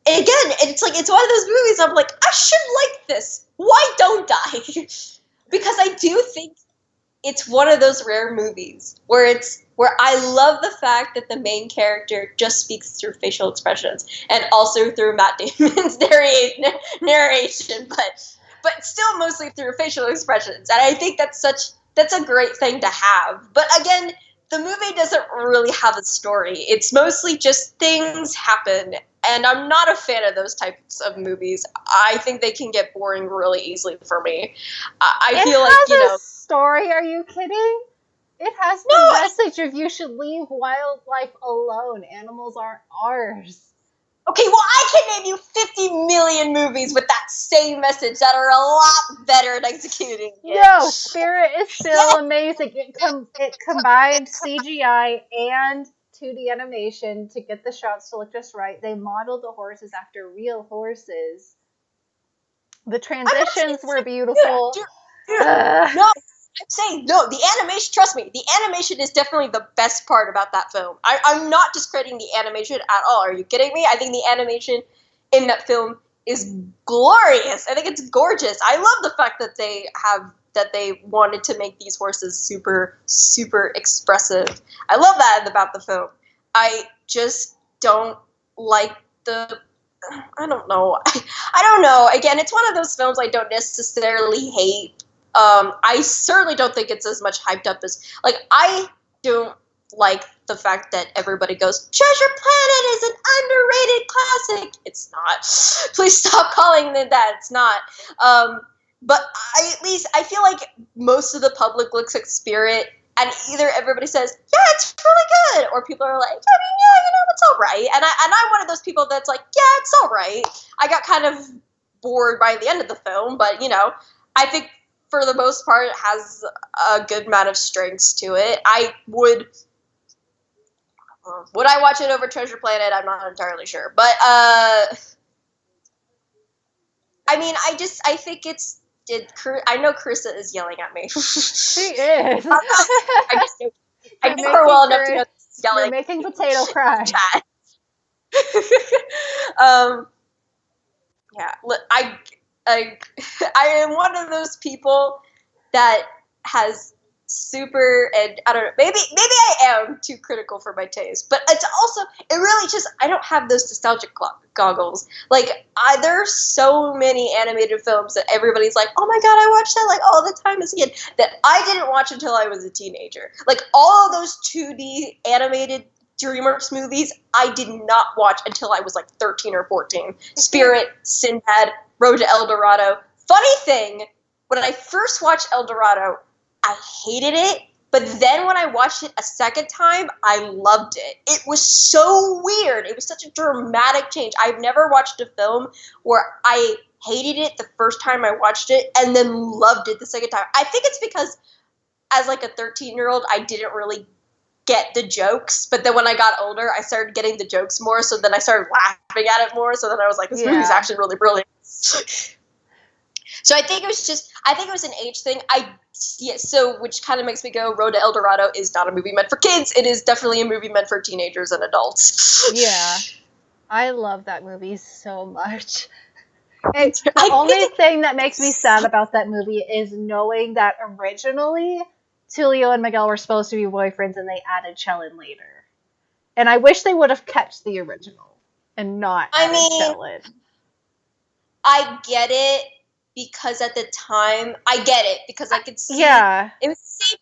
again, it's like, it's one of those movies I'm like, I should like this. Why don't I? Because I do think it's one of those rare movies where I love the fact that the main character just speaks through facial expressions and also through Matt Damon's narration, but still mostly through facial expressions. And I think that's a great thing to have. But again, the movie doesn't really have a story. It's mostly just things happen. And I'm not a fan of those types of movies. I think they can get boring really easily for me. I feel like, It has a story, are you kidding? It has the message of you should leave wildlife alone. Animals aren't ours. Okay, well, I can name you 50 million movies with that same message that are a lot better at executing it. No, Spirit is still amazing. It combined CGI and 2D animation to get the shots to look just right. They modeled the horses after real horses. The transitions were beautiful. No, I'm saying no. The animation, trust me, the animation is definitely the best part about that film. I'm not discrediting the animation at all. Are you kidding me? I think the animation in that film is glorious. I think it's gorgeous. I love the fact that they wanted to make these horses super, super expressive. I love that about the film. I just don't like I don't know. I don't know. Again, it's one of those films I don't necessarily hate. I certainly don't think it's as much hyped up as, like, I don't like the fact that everybody goes, Treasure Planet is an underrated classic. It's not. Please stop calling it that. It's not. But I feel like most of the public looks at Spirit, and either everybody says, yeah, it's really good, or people are like, I mean, yeah, it's all right. And I'm one of those people that's like, yeah, it's all right. I got kind of bored by the end of the film, but, I think for the most part, it has a good amount of strengths to it. Would I watch it over Treasure Planet? I'm not entirely sure. But, I mean, I think I know Carissa is yelling at me. She is. I know her well enough to know she's yelling. You're making Potato cry. Yeah, I am one of those people that has super, and I don't know, maybe I am too critical for my taste, but it really just, I don't have those nostalgic goggles. Like, there are so many animated films that everybody's like, oh my god, I watched that like all the time as a kid, that I didn't watch until I was a teenager. Like, all of those 2D animated DreamWorks movies, I did not watch until I was like 13 or 14. Spirit, Sinbad, Road to El Dorado. Funny thing, when I first watched El Dorado, I hated it, but then when I watched it a second time, I loved it. It was so weird. It was such a dramatic change. I've never watched a film where I hated it the first time I watched it and then loved it the second time. I think it's because as like a 13-year-old, I didn't really get the jokes, but then when I got older, I started getting the jokes more, so then I started laughing at it more, so then I was like, this movie's actually really brilliant. So I think it was an age thing. Which kind of makes me go, Road to El Dorado is not a movie meant for kids. It is definitely a movie meant for teenagers and adults. Yeah. I love that movie so much. The only thing that makes me sad about that movie is knowing that originally Tulio and Miguel were supposed to be boyfriends and they added Chellin later. And I wish they would have kept the original and not added Chellin. I get it. Because at the time, I get it, because I could see. Yeah. It was the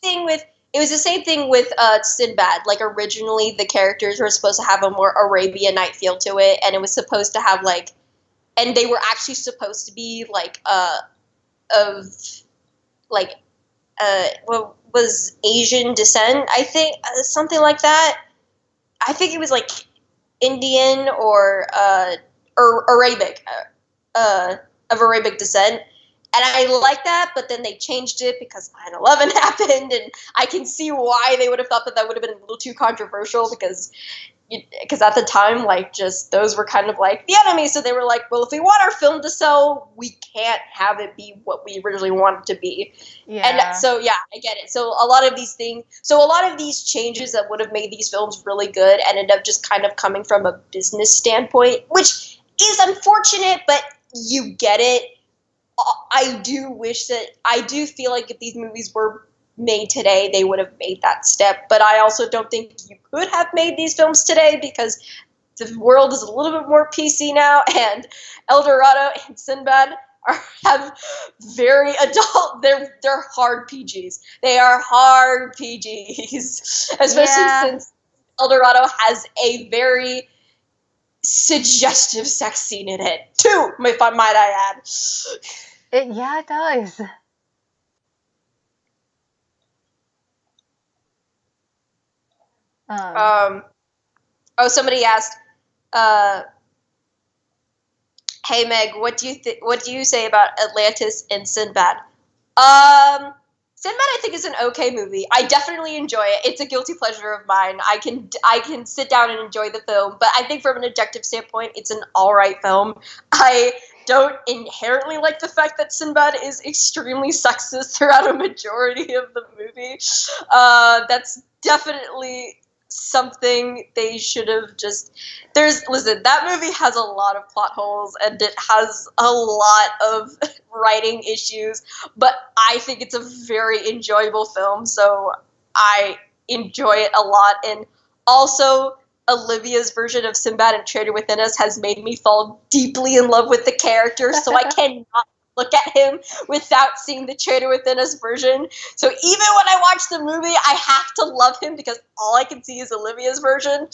same thing with Sinbad. Like, originally the characters were supposed to have a more Arabian Night feel to it, and it was supposed to have like, and they were actually supposed to be like was Asian descent, I think, something like that. I think it was like Indian or Arabic, of Arabic descent. And I like that, but then they changed it because 9/11 happened, and I can see why they would have thought that that would have been a little too controversial because at the time, like, just those were kind of like the enemy. So they were like, well, if we want our film to sell, we can't have it be what we originally want it to be. Yeah. And so, yeah, I get it. So a lot of these changes that would have made these films really good ended up just kind of coming from a business standpoint, which is unfortunate, but you get it. I do feel like if these movies were made today, they would have made that step. But I also don't think you could have made these films today because the world is a little bit more PC now, and El Dorado and Sinbad have very adult. They're hard PGs. They are hard PGs, especially since El Dorado has a very suggestive sex scene in it too. If I might I add. It does. Somebody asked, "Hey Meg, what do you say about Atlantis and Sinbad?" Sinbad, I think, is an okay movie. I definitely enjoy it. It's a guilty pleasure of mine. I can sit down and enjoy the film, but I think from an objective standpoint, it's an all right film. I don't inherently like the fact that Sinbad is extremely sexist throughout a majority of the movie. That's definitely something they should have just listen, that movie has a lot of plot holes and it has a lot of writing issues, but I think it's a very enjoyable film, so I enjoy it a lot. And also, Olivia's version of Sinbad and Traitor Within Us has made me fall deeply in love with the character, so I cannot look at him without seeing the Traitor Within Us version. So even when I watch the movie, I have to love him because all I can see is Olivia's version.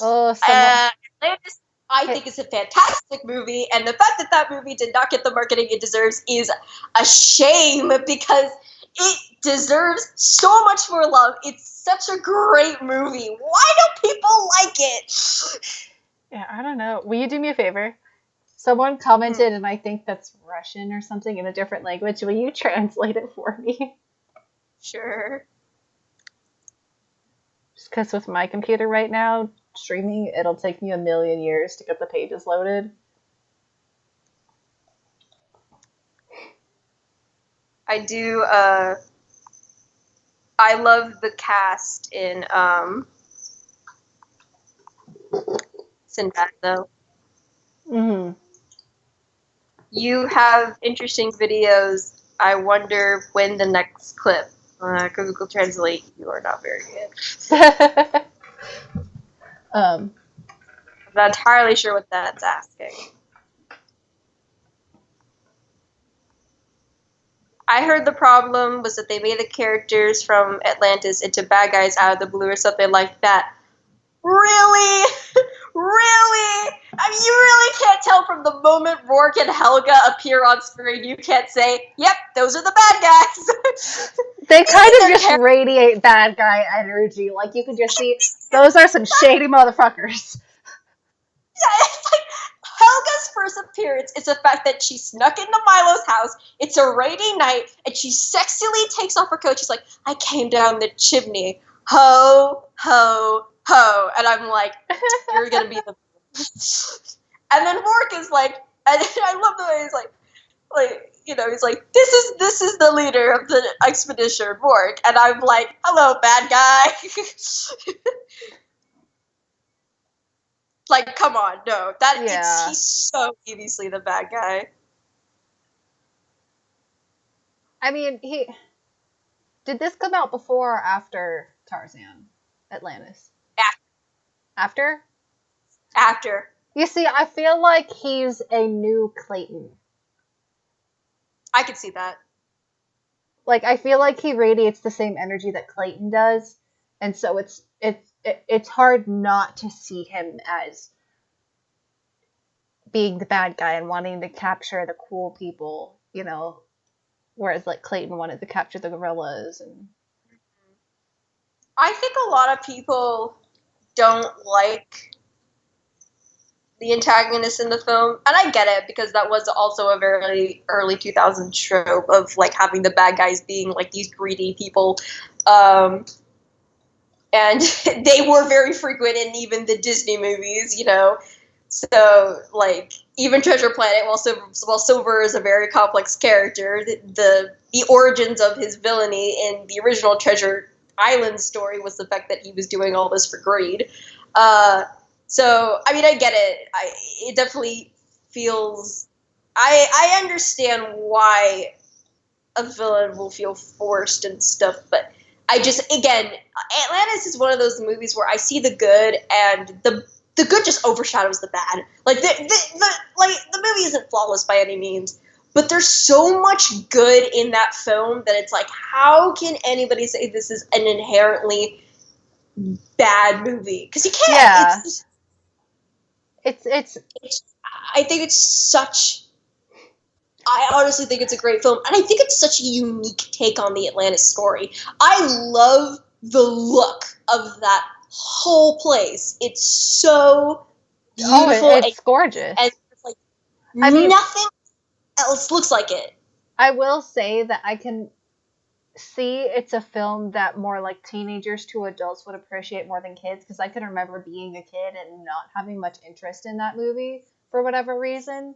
Atlantis, I think, is a fantastic movie, and the fact that that movie did not get the marketing it deserves is a shame because it deserves so much more love. It's such a great movie. Why don't people like it? Yeah, I don't know. Will you do me a favor? Someone commented, and I think that's Russian or something in a different language. Will you translate it for me? Sure. Just because with my computer right now, streaming, it'll take me a million years to get the pages loaded. I do, I love the cast in, Sinbad, though. Mm-hmm. You have interesting videos. I wonder when the next clip. Google Translate, you are not very good. I'm not entirely sure what that's asking. I heard the problem was that they made the characters from Atlantis into bad guys out of the blue or something like that. Really? Really? I mean, you really can't tell from the moment Rourke and Helga appear on screen. You can't say, yep, those are the bad guys. They kind of just radiate bad guy energy. Like, you can just see, those are some shady motherfuckers. Yeah, it's like Helga's first appearance is the fact that she snuck into Milo's house. It's a rainy night, and she sexily takes off her coat. She's like, I came down the chimney. Ho, ho, ho. And I'm like, you're going to be the... And then Rourke is like, and I love the way he's like, you know, he's like, this is the leader of the expedition, Rourke. And I'm like, hello, bad guy. Like, come on, no. He's so obviously the bad guy. I mean, did this come out before or after Tarzan, Atlantis? After? After. You see, I feel like he's a new Clayton. I could see that. Like, I feel like he radiates the same energy that Clayton does, and so it's hard not to see him as being the bad guy and wanting to capture the cool people, you know. whereas like Clayton wanted to capture the gorillas. And I think a lot of people don't like the antagonist in the film, and I get it because that was also a very early 2000s trope of like having the bad guys being like these greedy people, and they were very frequent in even the Disney movies, you know. So like even Treasure Planet, while Silver is a very complex character, the origins of his villainy in the original Treasure Island story was the fact that he was doing all this for greed. So I mean, I get it. It definitely feels. I understand why a villain will feel forced and stuff, but I just again, Atlantis is one of those movies where I see the good and the good just overshadows the bad. Like the movie isn't flawless by any means, but there's so much good in that film that it's like, how can anybody say this is an inherently bad movie? Because you can't. yeah, It's I think it's such. I honestly think it's a great film, and I think it's such a unique take on the Atlantis story. I love the look of that whole place. It's so beautiful it's gorgeous. and like I mean, nothing else looks like it. I will say that I can see it's a film that more like teenagers to adults would appreciate more than kids, because I can remember being a kid and not having much interest in that movie for whatever reason.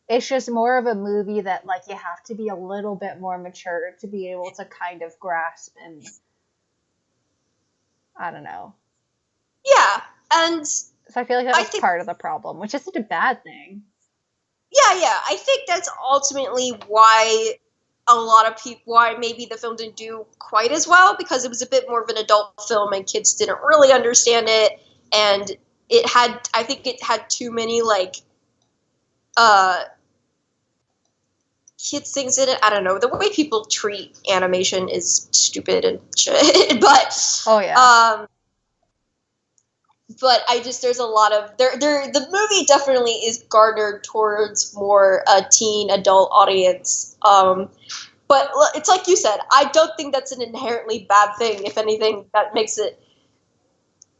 It's just more of a movie that like you have to be a little bit more mature to be able to kind of grasp, and I don't know. Yeah, and So I feel like that's part of the problem, which isn't a bad thing. Yeah, I think that's ultimately why a lot of people, why maybe the film didn't do quite as well, because it was a bit more of an adult film and kids didn't really understand it, and I think it had too many like kids things in it. I don't know. The way people treat animation is stupid and shit. But oh yeah. But there's a lot of the movie definitely is garnered towards more a teen adult audience. But it's like you said, I don't think that's an inherently bad thing. If anything, that makes it.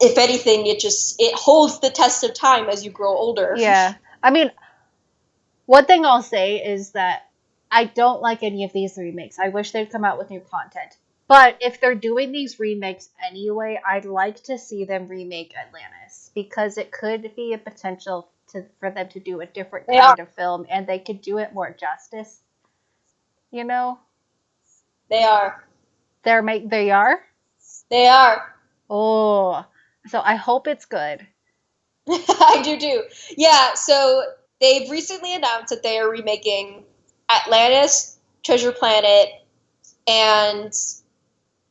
If anything, it holds the test of time as you grow older. Yeah. I mean, one thing I'll say is that I don't like any of these remakes. I wish they'd come out with new content. But if they're doing these remakes anyway, I'd like to see them remake Atlantis, because it could be a potential for them to do a different kind of film, and they could do it more justice. You know? They are. They are? They are. Oh. So I hope it's good. I do too. Yeah, so they've recently announced that they are remaking Atlantis, Treasure Planet, and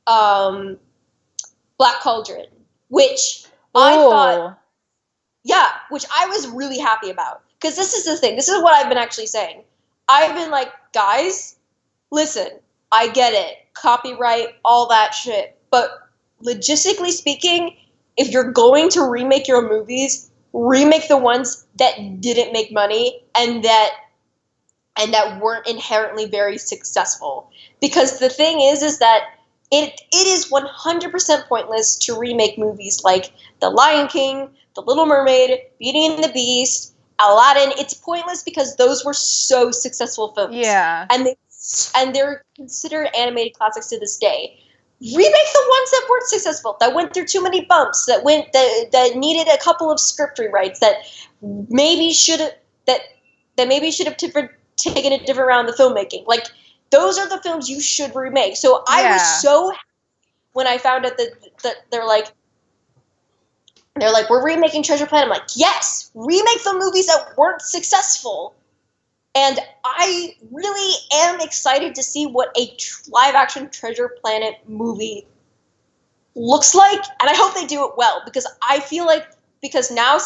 Black Cauldron, which I thought, which I was really happy about. Because this is the thing. This is what I've been actually saying. I've been like, guys, listen, I get it. Copyright, all that shit. But logistically speaking, if you're going to remake your movies, remake the ones that didn't make money and that weren't inherently very successful. Because the thing is that it is 100% pointless to remake movies like The Lion King, The Little Mermaid, Beauty and the Beast, Aladdin. It's pointless because those were so successful films. Yeah. And they're considered animated classics to this day. Remake the ones that weren't successful, that went through too many bumps, that needed a couple of script rewrites, that maybe should have taken a different round in the filmmaking. Like, those are the films you should remake. So I was so happy when I found out that they're like, we're remaking Treasure Planet. I'm like, yes, remake the movies that weren't successful. And I really am excited to see what a live-action Treasure Planet movie looks like, and I hope they do it well, because I feel like, because now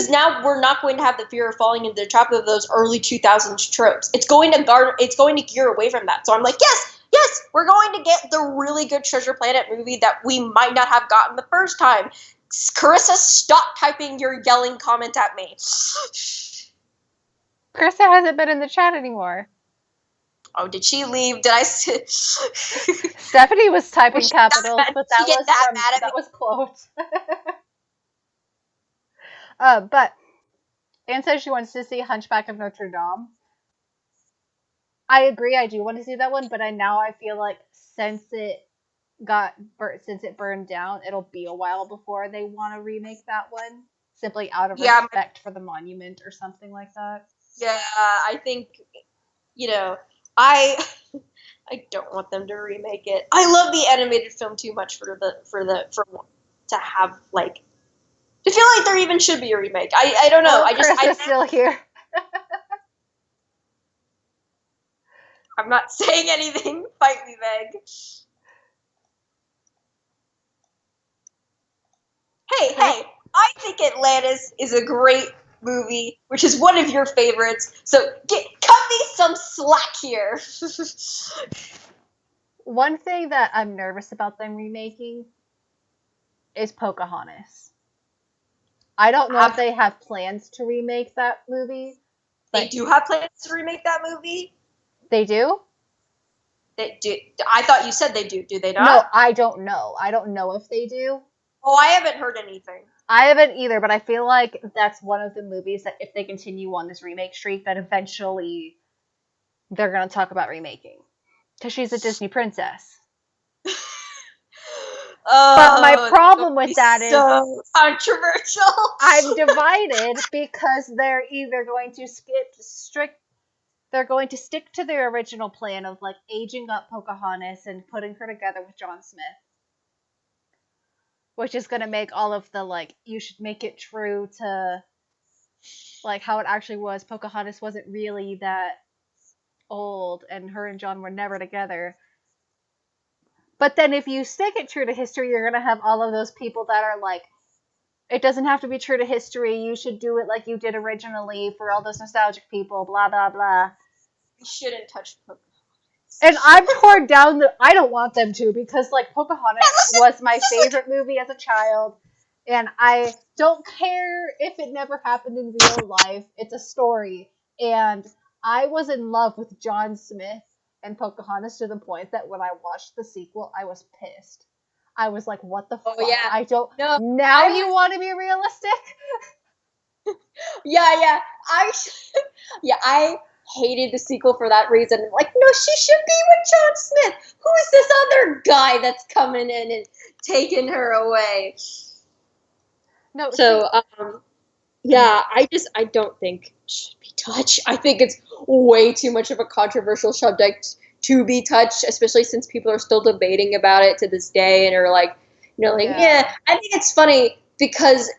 now we're not going to have the fear of falling into the trap of those early 2000s tropes. It's going to gear away from that. So I'm like, yes, we're going to get the really good Treasure Planet movie that we might not have gotten the first time. Carissa, stop typing your yelling comment at me. Carissa hasn't been in the chat anymore. Oh, did she leave? Did I? Stephanie was typing capitals, but that was that was quotes. But Anne says she wants to see Hunchback of Notre Dame. I agree. I do want to see that one, but I feel like since it burned down, it'll be a while before they want to remake that one, simply out of respect for the monument or something like that. Yeah, I think I don't want them to remake it. I love the animated film too much for to have like to feel like there even should be a remake. I don't know. Chris is still here. I'm not saying anything. Fight me, Meg. Hey, I think Atlantis is a great movie, which is one of your favorites. So cut me some slack here. One thing that I'm nervous about them remaking is Pocahontas. I don't know if they have plans to remake that movie. They do have plans to remake that movie? They do? They do. I thought you said they do. Do they not? No, I don't know. I don't know if they do. Oh, I haven't heard anything. I haven't either, but I feel like that's one of the movies that if they continue on this remake streak, that eventually they're going to talk about remaking. Because she's a Disney princess. But my problem with that is so controversial. I'm divided because they're either going to they're going to stick to their original plan of like aging up Pocahontas and putting her together with John Smith, which is going to make all of the like you should make it true to like how it actually was. Pocahontas wasn't really that old and her and John were never together. But then if you stick it true to history, you're going to have all of those people that are like, it doesn't have to be true to history. You should do it like you did originally for all those nostalgic people, blah, blah, blah. We shouldn't touch Pocahontas. And I'm torn down. I don't want them to because, like, Pocahontas was my favorite movie as a child. And I don't care if it never happened in real life. It's a story. And I was in love with John Smith and Pocahontas to the point that when I watched the sequel, I was pissed. I was like, what the fuck? Yeah. I don't... No, now you want to be realistic? Yeah. I hated the sequel for that reason. Like, no, she should be with John Smith. Who is this other guy that's coming in and taking her away? No. So, I don't think it should be touched. I think it's way too much of a controversial subject to be touched, especially since people are still debating about it to this day and are like, yeah. I think it's funny because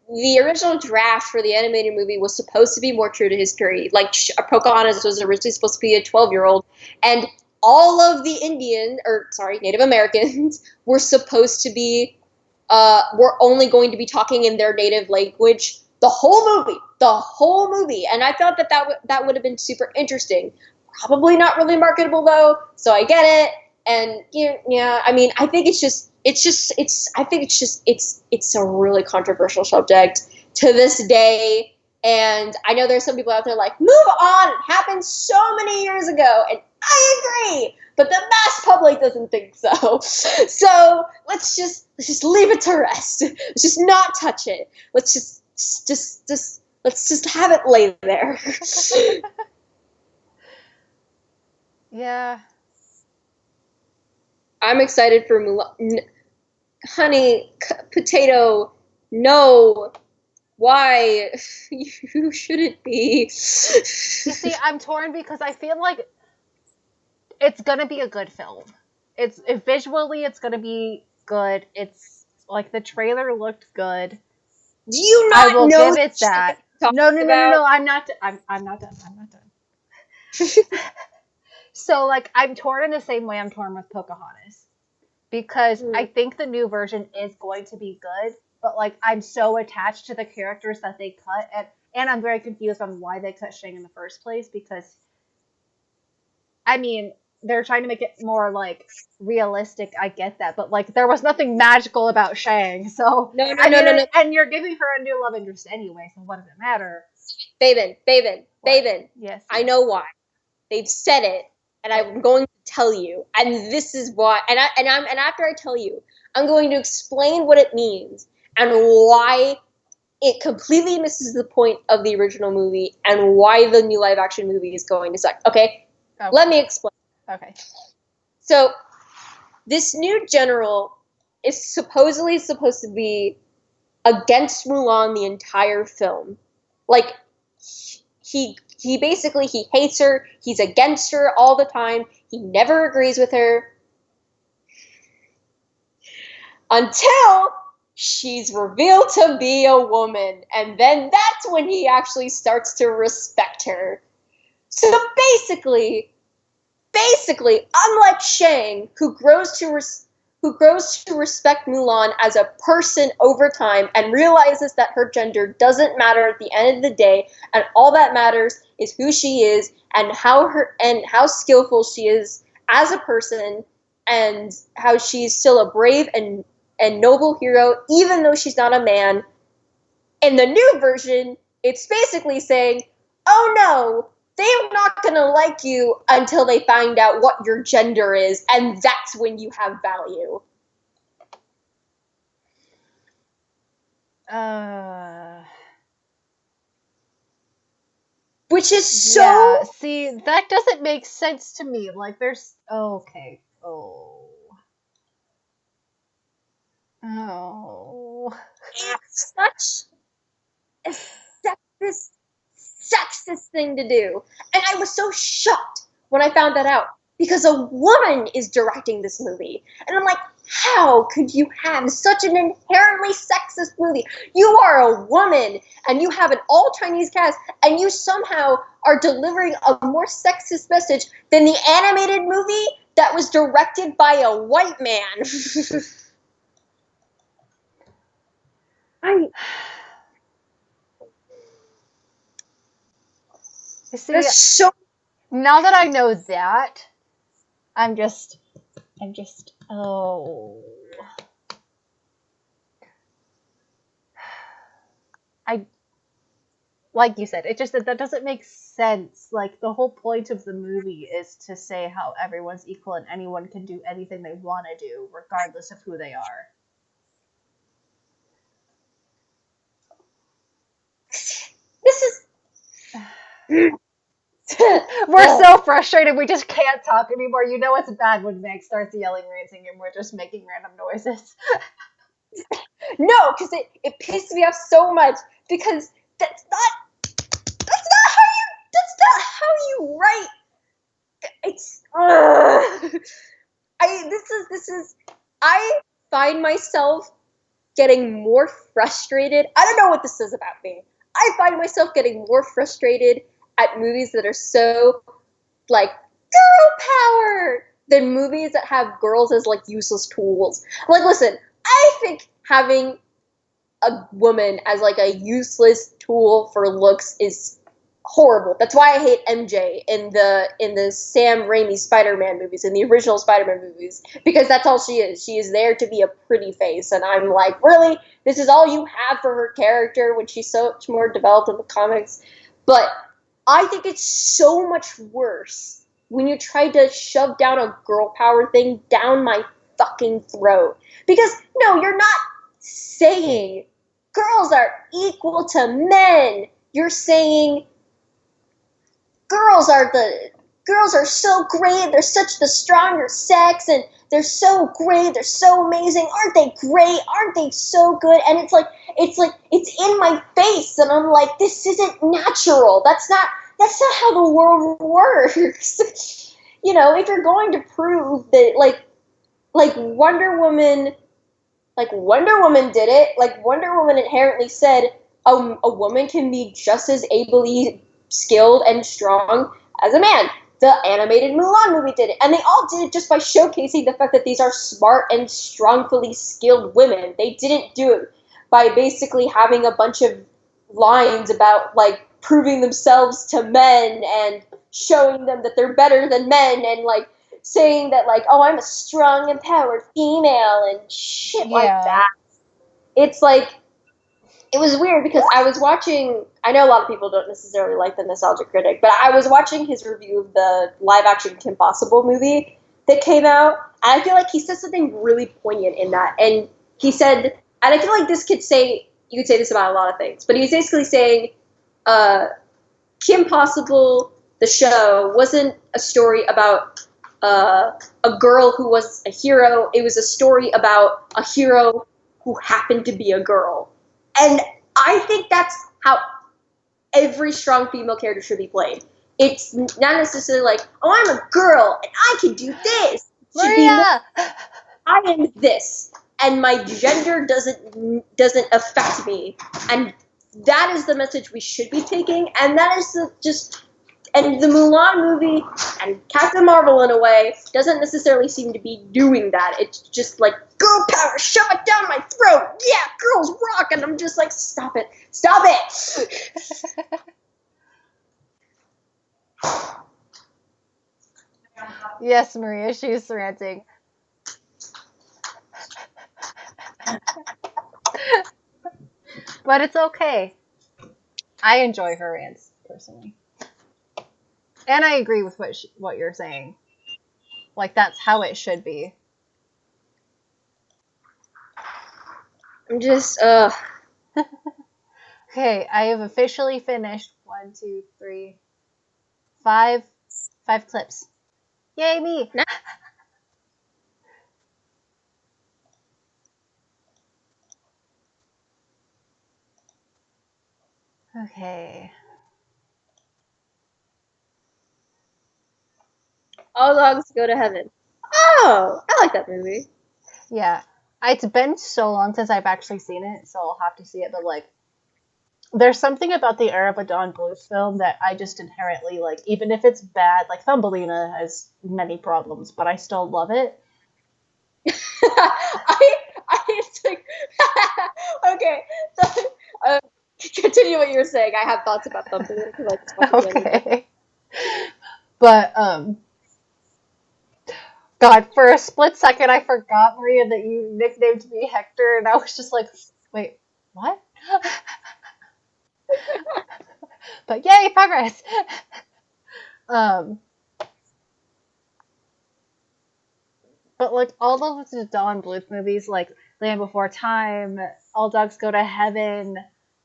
the original draft for the animated movie was supposed to be more true to history. Like, Pocahontas was originally supposed to be a 12-year-old, and all of the Native Americans were supposed to be, were only going to be talking in their native language the whole movie. And I thought that would have been super interesting. Probably not really marketable though, so I get it. And I mean, I think it's a really controversial subject to this day. And I know there's some people out there like, move on, it happened so many years ago, and I agree, but the mass public doesn't think so. So let's just leave it to rest. Let's just not touch it. Let's just have it lay there. Yeah. I'm excited for Mulan. Honey, potato, no. Why? You shouldn't be. You see, I'm torn because I feel like it's gonna be a good film. Visually, it's gonna be good. It's like the trailer looked good. Do you not I will know give it that. No, I'm not done. So, like, I'm torn in the same way I'm torn with Pocahontas. Because I think the new version is going to be good, but, like, I'm so attached to the characters that they cut, and I'm very confused on why they cut Shang in the first place, because, I mean, they're trying to make it more, like, realistic, I get that, but, like, there was nothing magical about Shang, so... No. And you're giving her a new love interest anyway, so what does it matter? Baben. Yes. I know why. They've said it. and I'm going to tell you, and this is why. And after I tell you, I'm going to explain what it means and why it completely misses the point of the original movie and why the new live action movie is going to suck. Okay? Let me explain. Okay. So, this new general is supposedly supposed to be against Mulan the entire film. Like, he basically, he hates her, he's against her all the time, he never agrees with her. Until she's revealed to be a woman, and then that's when he actually starts to respect her. So basically, unlike Shang, who grows to respect Mulan as a person over time and realizes that her gender doesn't matter at the end of the day, and all that matters is who she is and how skillful she is as a person, and how she's still a brave and noble hero, even though she's not a man. In the new version, it's basically saying, oh no, they're not going to like you until they find out what your gender is, and that's when you have value. Which is so... Yeah, see, that doesn't make sense to me. Like, there's... okay. Oh. It's such a sexist thing to do. And I was so shocked when I found that out, because a woman is directing this movie. And I'm like, how could you have such an inherently sexist movie? You are a woman, and you have an all-Chinese cast, and you somehow are delivering a more sexist message than the animated movie that was directed by a white man. See, now that I know that, I'm just, oh. Like you said, it just, that doesn't make sense. Like, the whole point of the movie is to say how everyone's equal and anyone can do anything they want to do, regardless of who they are. This is... We're so frustrated, we just can't talk anymore. You know it's bad when Meg starts yelling, ranting, and we're just making random noises. No, because it pissed me off so much, because that's not how you write. It's I find myself getting more frustrated. I don't know what this says about me. I find myself getting more frustrated at movies that are so, like, girl power than movies that have girls as, like, useless tools. Like, listen, I think having a woman as, like, a useless tool for looks is horrible. That's why I hate MJ in the Sam Raimi Spider-Man movies, in the original Spider-Man movies, because that's all she is. She is there to be a pretty face, and I'm like, really? This is all you have for her character when she's so much more developed in the comics? But I think it's so much worse when you try to shove down a girl power thing down my fucking throat. Because, no, you're not saying girls are equal to men. You're saying girls are so great, they're such the stronger sex, and they're so great, they're so amazing, aren't they great, aren't they so good? And it's it's in my face, and I'm like, this isn't natural. That's not how the world works. You know, if you're going to prove that like Wonder Woman did it, like Wonder Woman inherently said a woman can be just as ably skilled and strong as a man. The animated Mulan movie did it, and they all did it just by showcasing the fact that these are smart and strongfully skilled women. They didn't do it by basically having a bunch of lines about, like, proving themselves to men and showing them that they're better than men, and, like, saying that, like, oh, I'm a strong, empowered female and shit like that. It's like, it was weird because I was watching. I know a lot of people don't necessarily like the Nostalgia Critic, but I was watching his review of the live-action Kim Possible movie that came out, and I feel like he said something really poignant in that. And he said, and I feel like this could say you could say this about a lot of things, but he was basically saying, Kim Possible, the show, wasn't a story about a girl who was a hero. It was a story about a hero who happened to be a girl. And I think that's how every strong female character should be played. It's not necessarily like, oh, I'm a girl and I can do this. It should be more, I am this, and my gender doesn't affect me. And that is the message we should be taking. And that is and the Mulan movie and Captain Marvel, in a way, doesn't necessarily seem to be doing that. It's just like, girl power, shove it down my throat. Yeah, girls rock. And I'm just like, stop it. Stop it. Yes, Maria, she's ranting. But it's okay. I enjoy her rants, personally. And I agree with what you're saying. Like, that's how it should be. I'm just, Okay, I have officially finished 1, 2, 3, 5 clips. Yay, me! Okay. All Dogs Go to Heaven. Oh, I like that movie. Yeah. It's been so long since I've actually seen it, so I'll have to see it, but, like, there's something about the era of a Don Bluth film that I just inherently like, even if it's bad. Like, Thumbelina has many problems, but I still love it. It's like, okay. So, continue what you were saying. I have thoughts about Thumbelina. Okay. But, God, for a split second, I forgot, Maria, that you nicknamed me Hector, and I was just like, wait, what? But yay, progress! But, like, all of the Don Bluth movies, like Land Before Time, All Dogs Go to Heaven,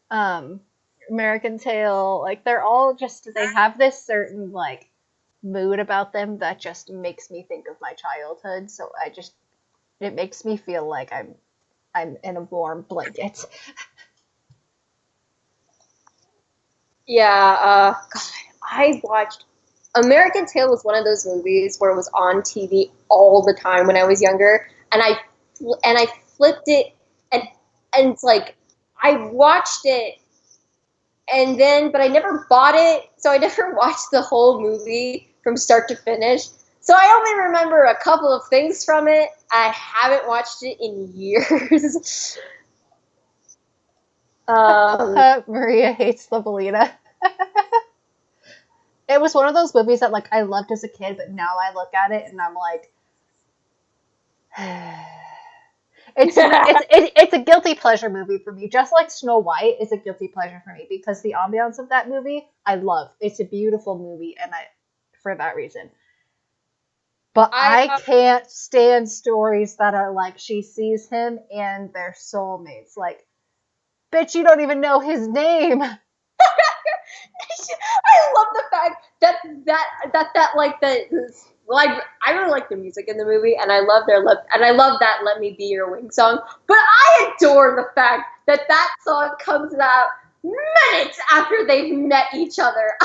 American Tail, like, they're all just, they have this certain, like, mood about them that just makes me think of my childhood, so it makes me feel like I'm in a warm blanket. Yeah, God, I watched American Tail was one of those movies where it was on TV all the time when I was younger, and I flipped it, and it's like I watched it, and then but I never bought it, so I never watched the whole movie from start to finish. So I only remember a couple of things from it. I haven't watched it in years. Maria hates Thumbelina. It was one of those movies that, like, I loved as a kid, but now I look at it and I'm like, it's a guilty pleasure movie for me. Just like Snow White is a guilty pleasure for me because the ambiance of that movie I love. It's a beautiful movie, and for that reason. But I can't stand stories that are like she sees him and they're soulmates. Like, bitch, you don't even know his name. I love the fact that like the like I really like the music in the movie, and I love that "Let Me Be Your Wing" song. But I adore the fact that song comes out minutes after they've met each other.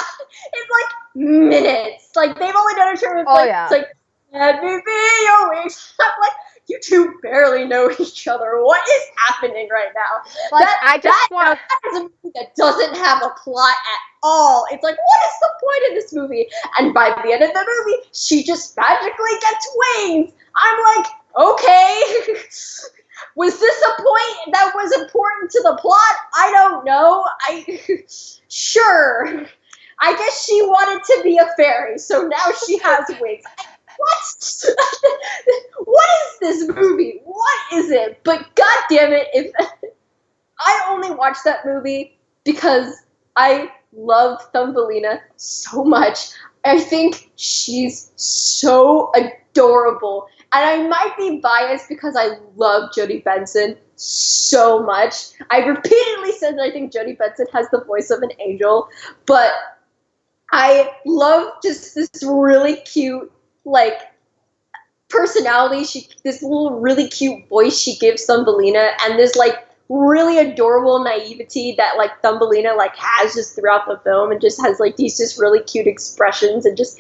It's like minutes. Like they've only done a term of yeah. It's like "Let me be your wing." I'm like, you two barely know each other. What is happening right now? Like, that is a movie that doesn't have a plot at all. It's like, what is the point of this movie? And by the end of the movie, she just magically gets wings. I'm like, okay. Was this a point that was important to the plot? I don't know. Sure. I guess she wanted to be a fairy, so now she has wings. What? What is this movie? What is it? But god damn it, if I only watched that movie because I love Thumbelina so much. I think she's so adorable. And I might be biased because I love Jodie Benson so much. I repeatedly said that I think Jodie Benson has the voice of an angel, but I love just this really cute, like, personality. This little really cute voice she gives Thumbelina, and this like really adorable naivety that like Thumbelina like has just throughout the film, and just has like these just really cute expressions, and just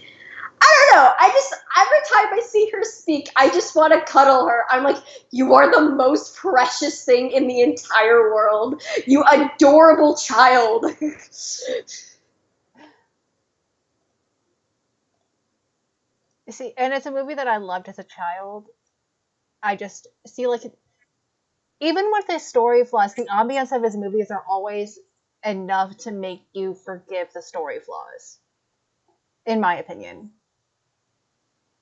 I don't know. I just every time I see her speak, I just want to cuddle her. I'm like, you are the most precious thing in the entire world. You adorable child. See, and it's a movie that I loved as a child. I just see like even with his story flaws, the ambience of his movies are always enough to make you forgive the story flaws, in my opinion.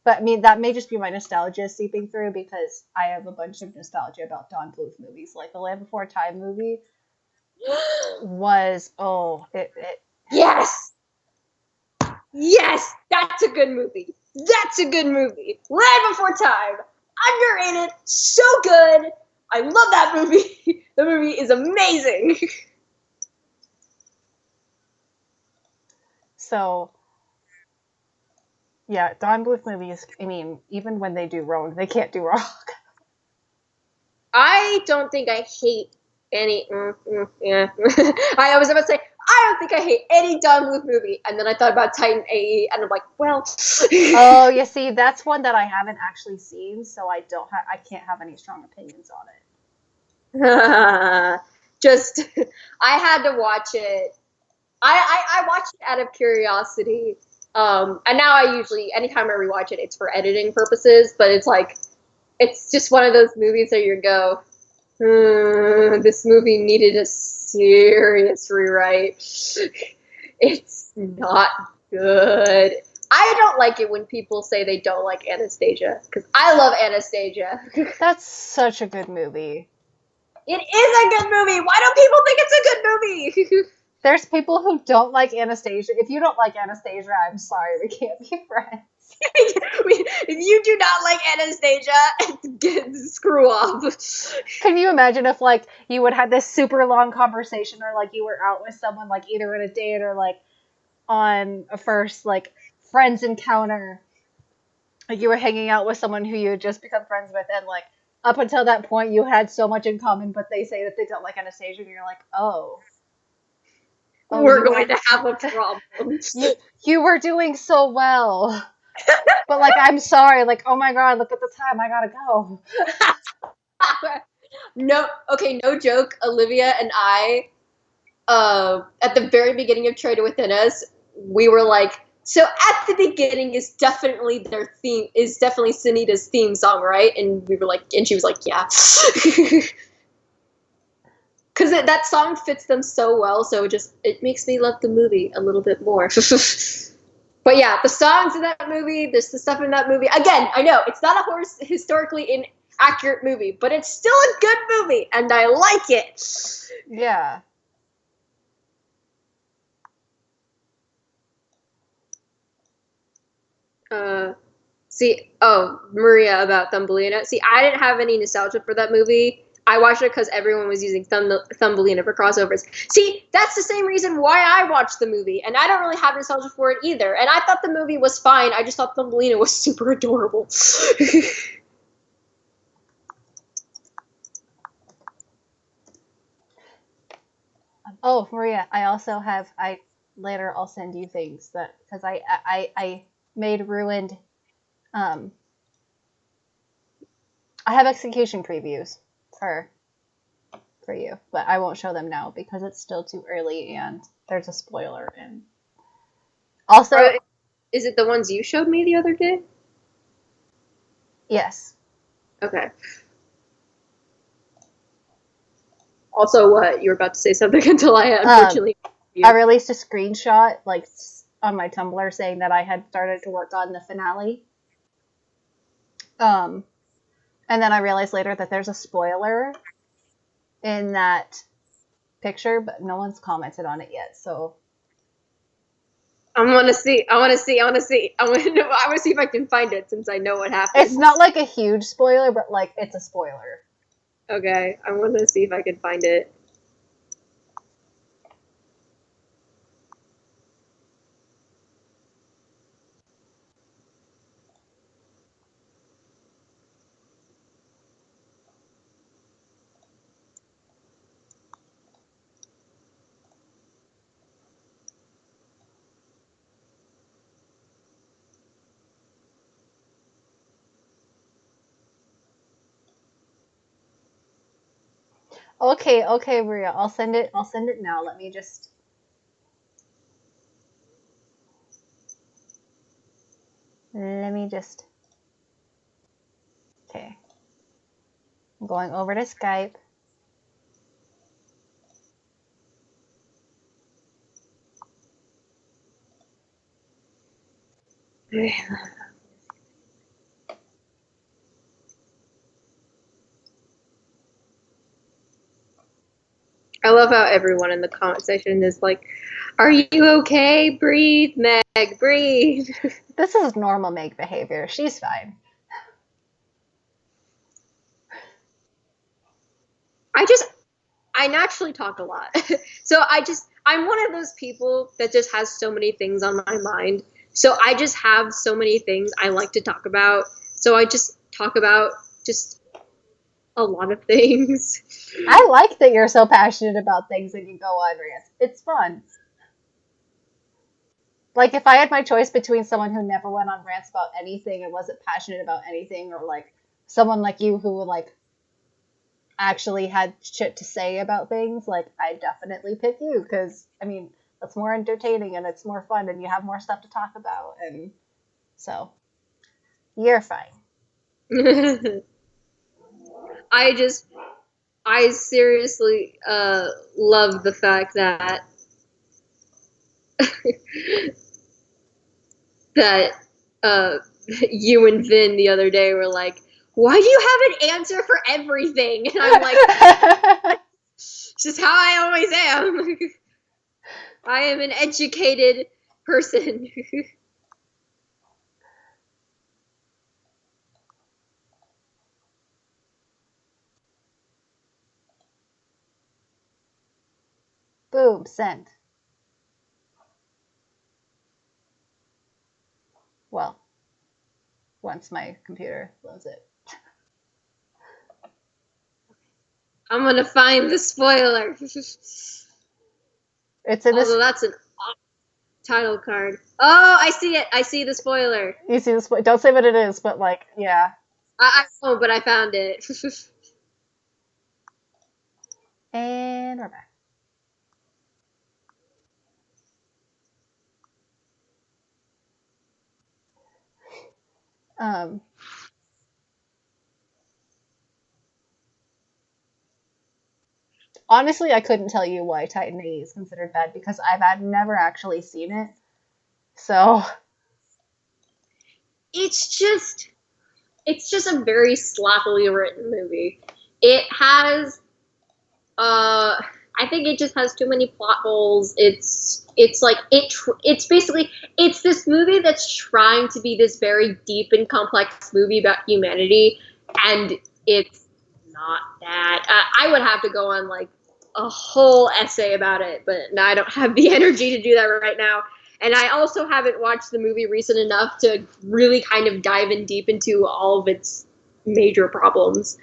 But I mean, that may just be my nostalgia seeping through because I have a bunch of nostalgia about Don Bluth movies. Like the Land Before Time movie was, Yes. Yes, that's a good movie. That's a good movie. Land Before Time. Underrated. So good. I love that movie. The movie is amazing. So, yeah, Don Bluth movies, I mean, even when they do wrong, they can't do wrong. I don't think I hate any. Yeah. I was about to say, I don't think I hate any Don Bluth movie. And then I thought about Titan AE, and I'm like, well. Oh, you see, that's one that I haven't actually seen, so I can't have any strong opinions on it. Just, I had to watch it. I watched it out of curiosity. And now I usually, anytime I rewatch it, it's for editing purposes, but it's like, it's just one of those movies that you go, this movie needed a serious rewrite. It's not good. I don't like it when people say they don't like Anastasia, because I love Anastasia. That's such a good movie. It is a good movie. Why don't people think it's a good movie? There's people who don't like Anastasia. If you don't like Anastasia, I'm sorry, we can't be friends. If you do not like Anastasia, screw off. Can you imagine if like you would have this super long conversation, or like you were out with someone like either on a date or like on a first like friends encounter, like you were hanging out with someone who you had just become friends with, and like up until that point you had so much in common, but they say that they don't like Anastasia, and you're like, we're going to have a problem. You were doing so well. But like, I'm sorry, like, oh my god, look at the time, I gotta go. No joke. Olivia and I, at the very beginning of Trade Within Us, we were like, so at the beginning is definitely Sunita's theme song, right? And we were like, and she was like, yeah. Because that song fits them so well, so it makes me love the movie a little bit more. But yeah, the songs in that movie, there's the stuff in that movie. Again, I know it's not a historically inaccurate movie, but it's still a good movie, and I like it. Yeah. Maria about Thumbelina. See, I didn't have any nostalgia for that movie. I watched it because everyone was using Thumbelina for crossovers. See, that's the same reason why I watched the movie, and I don't really have nostalgia for it either. And I thought the movie was fine. I just thought Thumbelina was super adorable. Oh, Maria, later I'll send you things that, because I made ruined, I have execution previews for you, but I won't show them now because it's still too early and there's a spoiler in. Also, is it the ones you showed me the other day? Yes. Okay. Also, what? You were about to say something until I unfortunately. I released a screenshot like on my Tumblr saying that I had started to work on the finale. And then I realized later that there's a spoiler in that picture, but no one's commented on it yet, so... I want to see. I want to see if I can find it since I know what happens. It's not like a huge spoiler, but like it's a spoiler. Okay, I want to see if I can find it. Okay, Maria. I'll send it now. Let me just... Okay. I'm going over to Skype. I love how everyone in the comment section is like, "Are you okay? Breathe, Meg, breathe." This is normal Meg behavior. She's fine. I naturally talk a lot. So I'm one of those people that just has so many things on my mind. So I just have so many things I like to talk about. So I just talk about just a lot of things. I like that you're so passionate about things and you go on rants. It's fun. Like, if I had my choice between someone who never went on rants about anything and wasn't passionate about anything, or like someone like you who like actually had shit to say about things, like, I definitely pick you, because I mean that's more entertaining and it's more fun and you have more stuff to talk about, and so you're fine. I seriously love the fact that that you and Vin the other day were like, "Why do you have an answer for everything?" And I'm like, "It's just how I always am. I am an educated person." Boom, sent. Well, once my computer loads it. I'm gonna find the spoiler. It's in this. Although that's an title card. Oh, I see it. I see the spoiler. You see this? Don't say what it is, but like, yeah. I know, but I found it. And we're back. Honestly, I couldn't tell you why Titan AE is considered bad because I've never actually seen it. So it's just a very sloppily written movie. It has I think it just has too many plot holes. It's basically it's this movie that's trying to be this very deep and complex movie about humanity, and it's not that. I would have to go on like a whole essay about it, but I don't have the energy to do that right now. And I also haven't watched the movie recent enough to really kind of dive in deep into all of its major problems.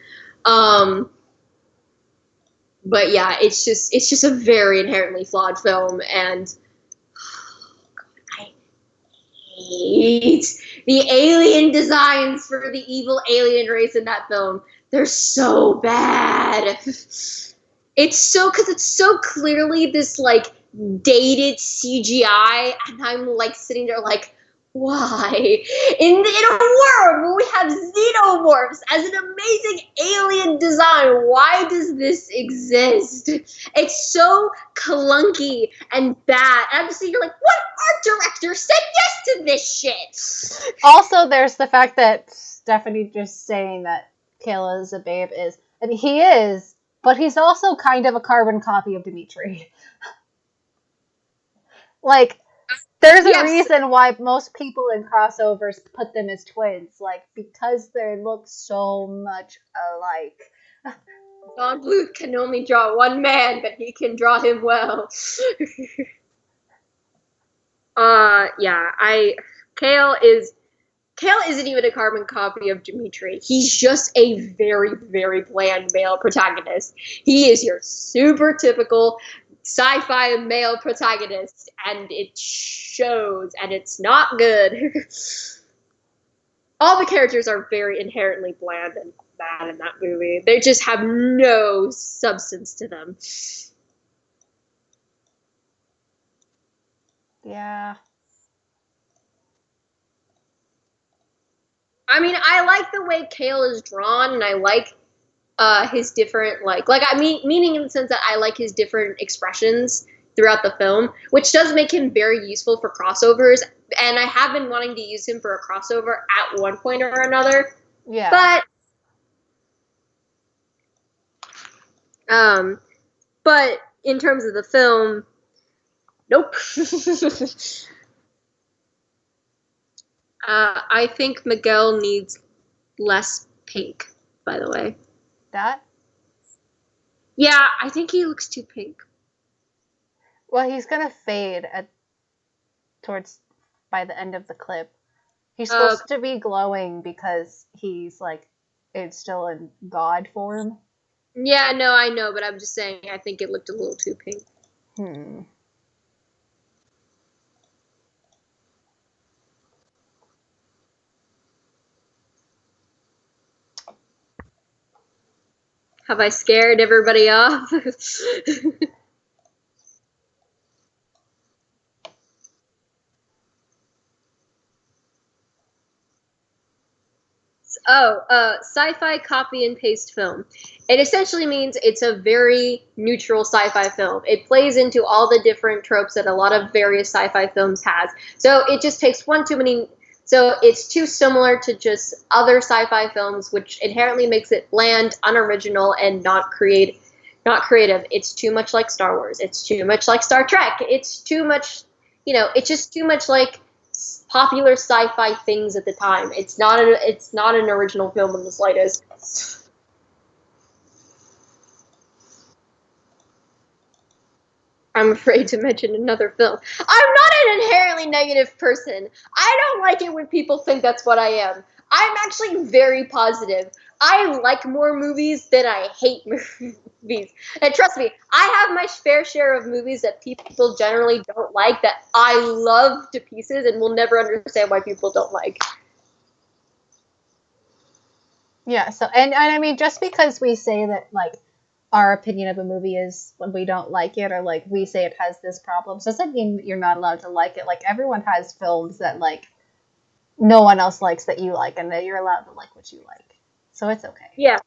But yeah, it's just a very inherently flawed film, and I hate the alien designs for the evil alien race in that film. They're so bad. It's so clearly this like dated CGI, and I'm like sitting there like, why? In a world where we have xenomorphs as an amazing alien design, why does this exist? It's so clunky and bad. And I'm just sitting here like, what art director said yes to this shit? also there's the fact that Stephanie just saying that Kayla is a babe is, I mean, he is, but he's also kind of a carbon copy of Dimitri. Like, there's a Yes, reason why most people in crossovers put them as twins, like, because they look so much alike. Don Bluth can only draw one man, but he can draw him well. Yeah, Kale isn't even a carbon copy of Dimitri. He's just a very, very bland male protagonist. He is your super typical sci-fi male protagonist, and it shows, and it's not good. All the characters are very inherently bland and bad in that movie. They just have no substance to them. Yeah. I mean, I like the way Kale is drawn, and I like his different meaning in the sense that I like his different expressions throughout the film, which does make him very useful for crossovers. And I have been wanting to use him for a crossover at one point or another, Yeah. but in terms of the film, nope. I think Miguel needs less pink, by the way. That? Yeah, I think he looks too pink. Well, he's gonna fade towards by the end of the clip. He's supposed to be glowing because he's like it's still in god form. Yeah, no, I know, but I'm just saying I think it looked a little too pink. Have I scared everybody off? Sci-fi copy and paste film. It essentially means it's a very neutral sci-fi film. It plays into all the different tropes that a lot of various sci-fi films has. So it just takes one too many. So it's too similar to just other sci-fi films, which inherently makes it bland, unoriginal, and not creative. It's too much like Star Wars. It's too much like Star Trek. It's too much. It's just too much like popular sci-fi things at the time. It's not an original film in the slightest. I'm afraid to mention another film. I'm not an inherently negative person. I don't like it when people think that's what I am. I'm actually very positive. I like more movies than I hate movies. And trust me, I have my fair share of movies that people generally don't like that I love to pieces and will never understand why people don't like. Yeah, so and I mean just because we say that like our opinion of a movie is when we don't like it or like we say it has this problem doesn't mean you're not allowed to like it. Like everyone has films that like no one else likes that you like and that you're allowed to like what you like. So it's okay. Yeah.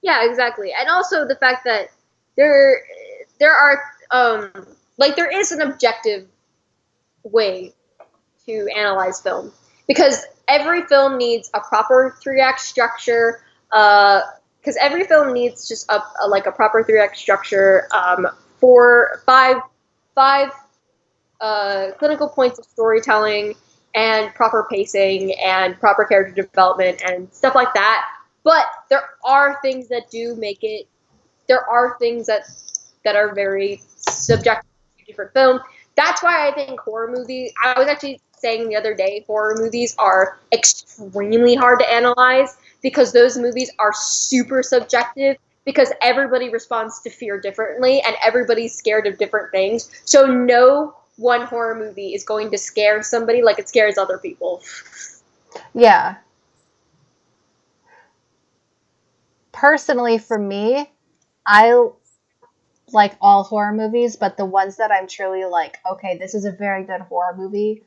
Yeah, exactly. And also the fact that there are there is an objective way to analyze film because every film needs a proper 3-act structure. Because every film needs just a proper 3-act structure, 5 clinical points of storytelling, and proper pacing and proper character development and stuff like that. But there are things that do make it. There are things that are very subjective to different film. That's why I think horror movies. I was actually saying the other day, horror movies are extremely hard to analyze because those movies are super subjective because everybody responds to fear differently and everybody's scared of different things. So no one horror movie is going to scare somebody like it scares other people. Yeah. Personally, for me, I like all horror movies, but the ones that I'm truly like, okay, this is a very good horror movie,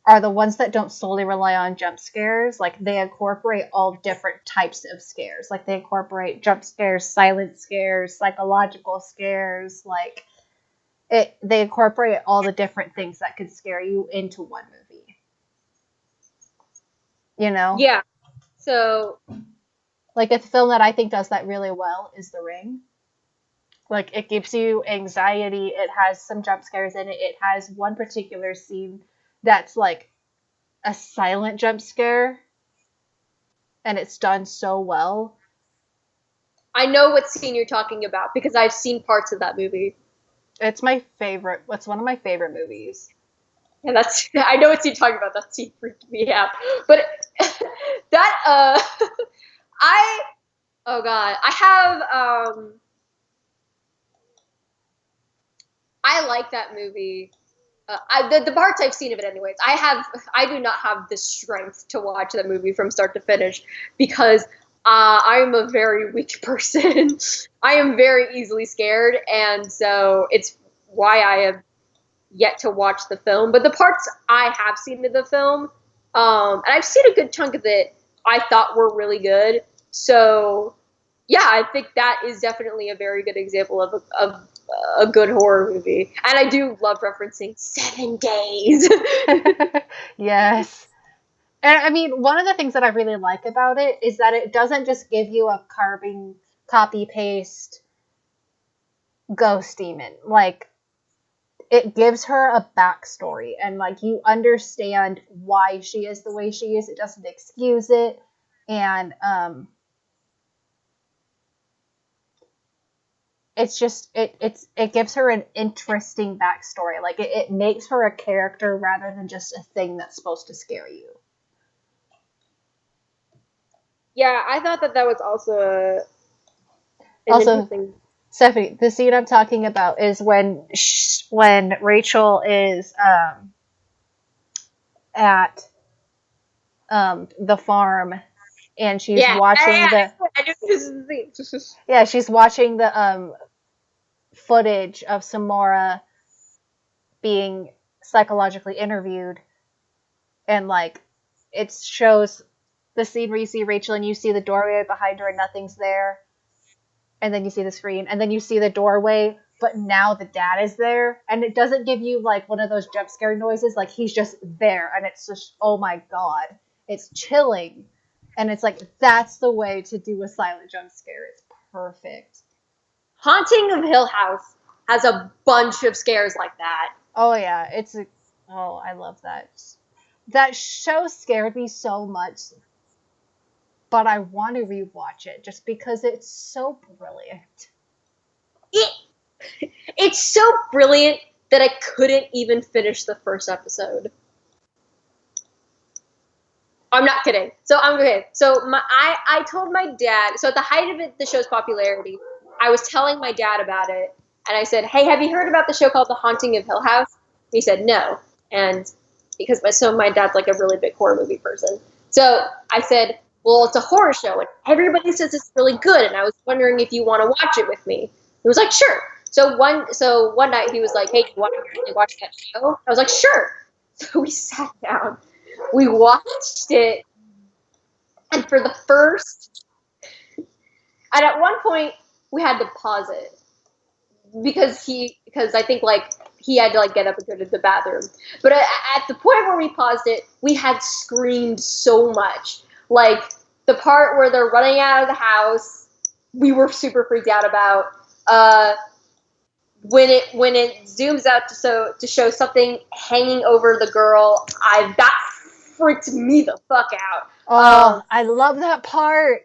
are the ones that don't solely rely on jump scares. Like they incorporate all different types of scares. Like they incorporate jump scares, silent scares, psychological scares. Like they incorporate all the different things that could scare you into one movie. You know? Yeah. So Like a film that I think does that really well is The Ring. Like, it gives you anxiety. It has some jump scares in it. It has one particular scene that's like a silent jump scare, and it's done so well. I know what scene you're talking about because I've seen parts of that movie. It's my favorite. It's one of my favorite movies. Yeah, that's. I know what scene you're talking about. That scene freaked me out. But that I. Oh God, I have. I like that movie. The parts I've seen of it, anyways. I do not have the strength to watch that movie from start to finish because I'm a very weak person. I am very easily scared, and so it's why I have yet to watch the film. But the parts I have seen of the film, and I've seen a good chunk of it, I thought were really good. So yeah, I think that is definitely a very good example of a good horror movie. And I do love referencing 7 Days. Yes. And I mean, one of the things that I really like about it is that it doesn't just give you a copy paste ghost demon. Like, it gives her a backstory, and like, you understand why she is the way she is. It doesn't excuse it, and it's just it gives her an interesting backstory. Like, it makes her a character rather than just a thing that's supposed to scare you. Yeah, I thought that was also an Also, interesting. Stephanie, the scene I'm talking about is when Rachel is at the farm, and she's Yeah, watching the I knew this is the scene. yeah, she's watching the footage of Samora being psychologically interviewed, and like, it shows the scene where you see Rachel and you see the doorway behind her and nothing's there, and then you see the screen, and then you see the doorway, but now the dad is there, and it doesn't give you like one of those jump scare noises. Like, he's just there, and it's just, oh my God, it's chilling, and it's like, that's the way to do a silent jump scare. It's perfect. Haunting of Hill House has a bunch of scares like that. Oh yeah, oh, I love that. That show scared me so much, but I want to rewatch it just because it's so brilliant. It's so brilliant that I couldn't even finish the first episode. I'm not kidding. So I'm okay. So I told my dad. So at the height of the show's popularity, I was telling my dad about it, and I said, "Hey, have you heard about the show called The Haunting of Hill House?" He said, "No," and because my dad's like a really big horror movie person. So I said, "Well, it's a horror show, and everybody says it's really good, and I was wondering if you want to watch it with me." He was like, "Sure." So one night he was like, "Hey, do you want to really watch that show?" I was like, "Sure." So we sat down, we watched it, and for the first, and at one point we had to pause it because I think like he had to like get up and go to the bathroom. But at the point where we paused it, we had screamed so much. Like the part where they're running out of the house, we were super freaked out about. When it zooms out to show something hanging over the girl, that freaked me the fuck out. Oh, I love that part.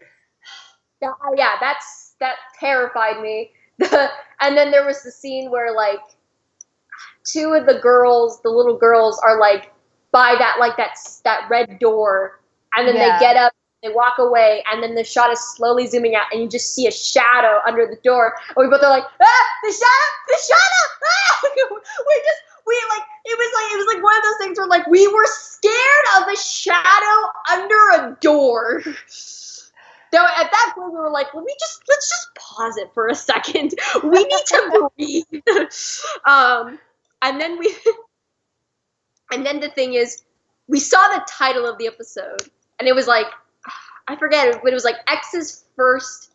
Yeah, that terrified me. And then there was the scene where like two of the little girls, are like by that red door, and then they get up, they walk away, and then the shot is slowly zooming out, and you just see a shadow under the door, and we both are like, the shadow, ah! It was like one of those things where like we were scared of a shadow under a door. So at that point we were like, let's just pause it for a second. We need to breathe. And then and then the thing is, we saw the title of the episode, and it was like, I forget, but it was like X's first.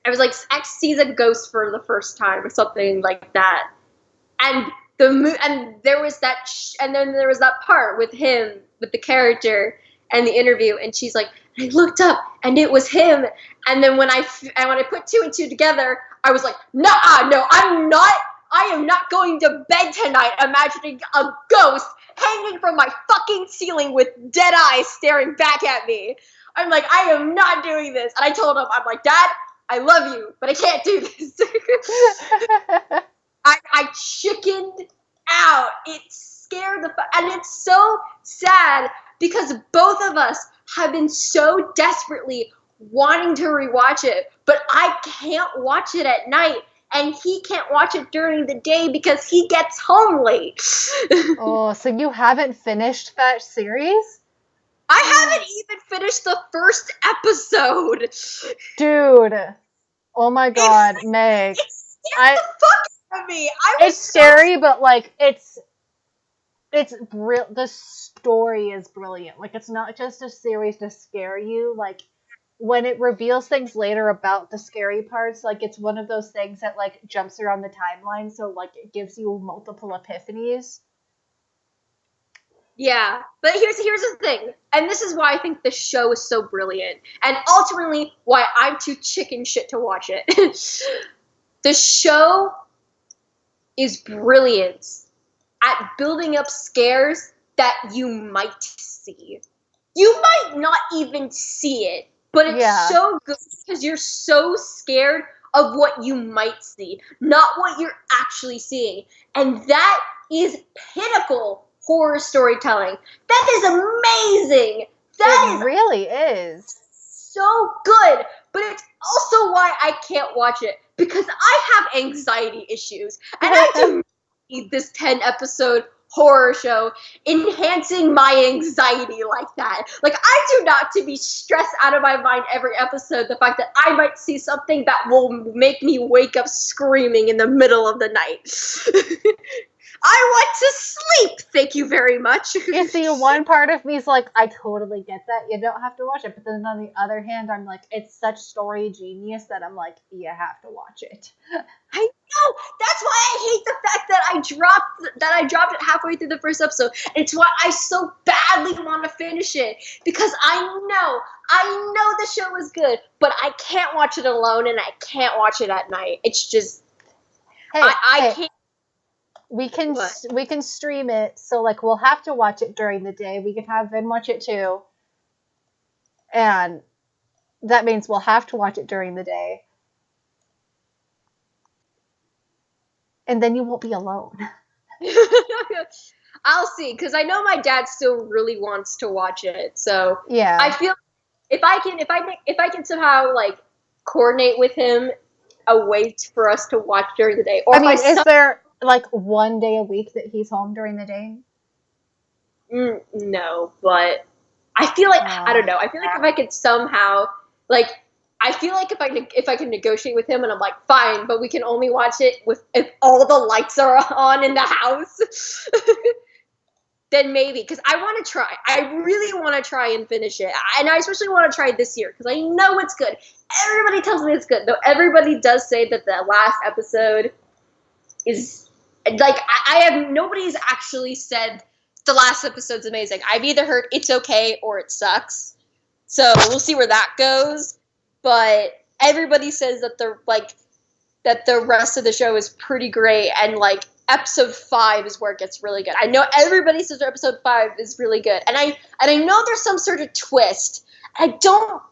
I was like, X sees a ghost for the first time, or something like that. And and there was that, and then there was that part with him, with the character and the interview, and she's like, I looked up and it was him. And then when I put two and two together, I was like, nah, no, I am not going to bed tonight imagining a ghost hanging from my fucking ceiling with dead eyes staring back at me. I'm like, I am not doing this. And I told him, I'm like, Dad, I love you, but I can't do this. I chickened out. It scared and it's so sad because both of us have been so desperately wanting to rewatch it, but I can't watch it at night, and he can't watch it during the day because he gets home late. Oh, so you haven't finished that series? I haven't even finished the first episode. Dude. Oh my god, Meg. It scared the fuck out of me. It's scary, but like it's the story is brilliant. Like it's not just a series to scare you. Like when it reveals things later about the scary parts, like it's one of those things that like jumps around the timeline, so like it gives you multiple epiphanies. Yeah, but here's the thing, and this is why I think the show is so brilliant, and ultimately why I'm too chicken shit to watch it. The show is brilliant at building up scares that you might see. You might not even see it, but it's so good because you're so scared of what you might see, not what you're actually seeing. And that is pinnacle horror storytelling. That is amazing. That really is so good. But it's also why I can't watch it, because I have anxiety issues, and I do need this 10-episode horror show enhancing my anxiety like that. Like, I do not to be stressed out of my mind every episode the fact that I might see something that will make me wake up screaming in the middle of the night. I want to sleep, thank you very much. You see, one part of me is like, I totally get that. You don't have to watch it. But then on the other hand, I'm like, it's such story genius that I'm like, you have to watch it. I know. That's why I hate the fact that I dropped it halfway through the first episode. It's why I so badly want to finish it, because I know the show is good, but I can't watch it alone, and I can't watch it at night. It's just I can't. We can stream it, so like we'll have to watch it during the day. We can have Vin watch it too, and that means we'll have to watch it during the day, and then you won't be alone. I'll see, because I know my dad still really wants to watch it. So yeah, I feel if I can somehow like coordinate with him a way for us to watch during the day, or I mean, is there like one day a week that he's home during the day? No, but I feel like I don't know. I feel like if I could somehow if I can negotiate with him, and I'm like, fine, but we can only watch it if all the lights are on in the house. Then maybe, because I want to try. I really want to try and finish it, and I especially want to try it this year because I know it's good. Everybody tells me it's good, though. Everybody does say that the last episode is like nobody's actually said the last episode's amazing. I've either heard it's okay or it sucks. So we'll see where that goes. But everybody says that the rest of the show is pretty great, and like episode 5 is where it gets really good. I know everybody says episode 5 is really good, and I know there's some sort of twist. I don't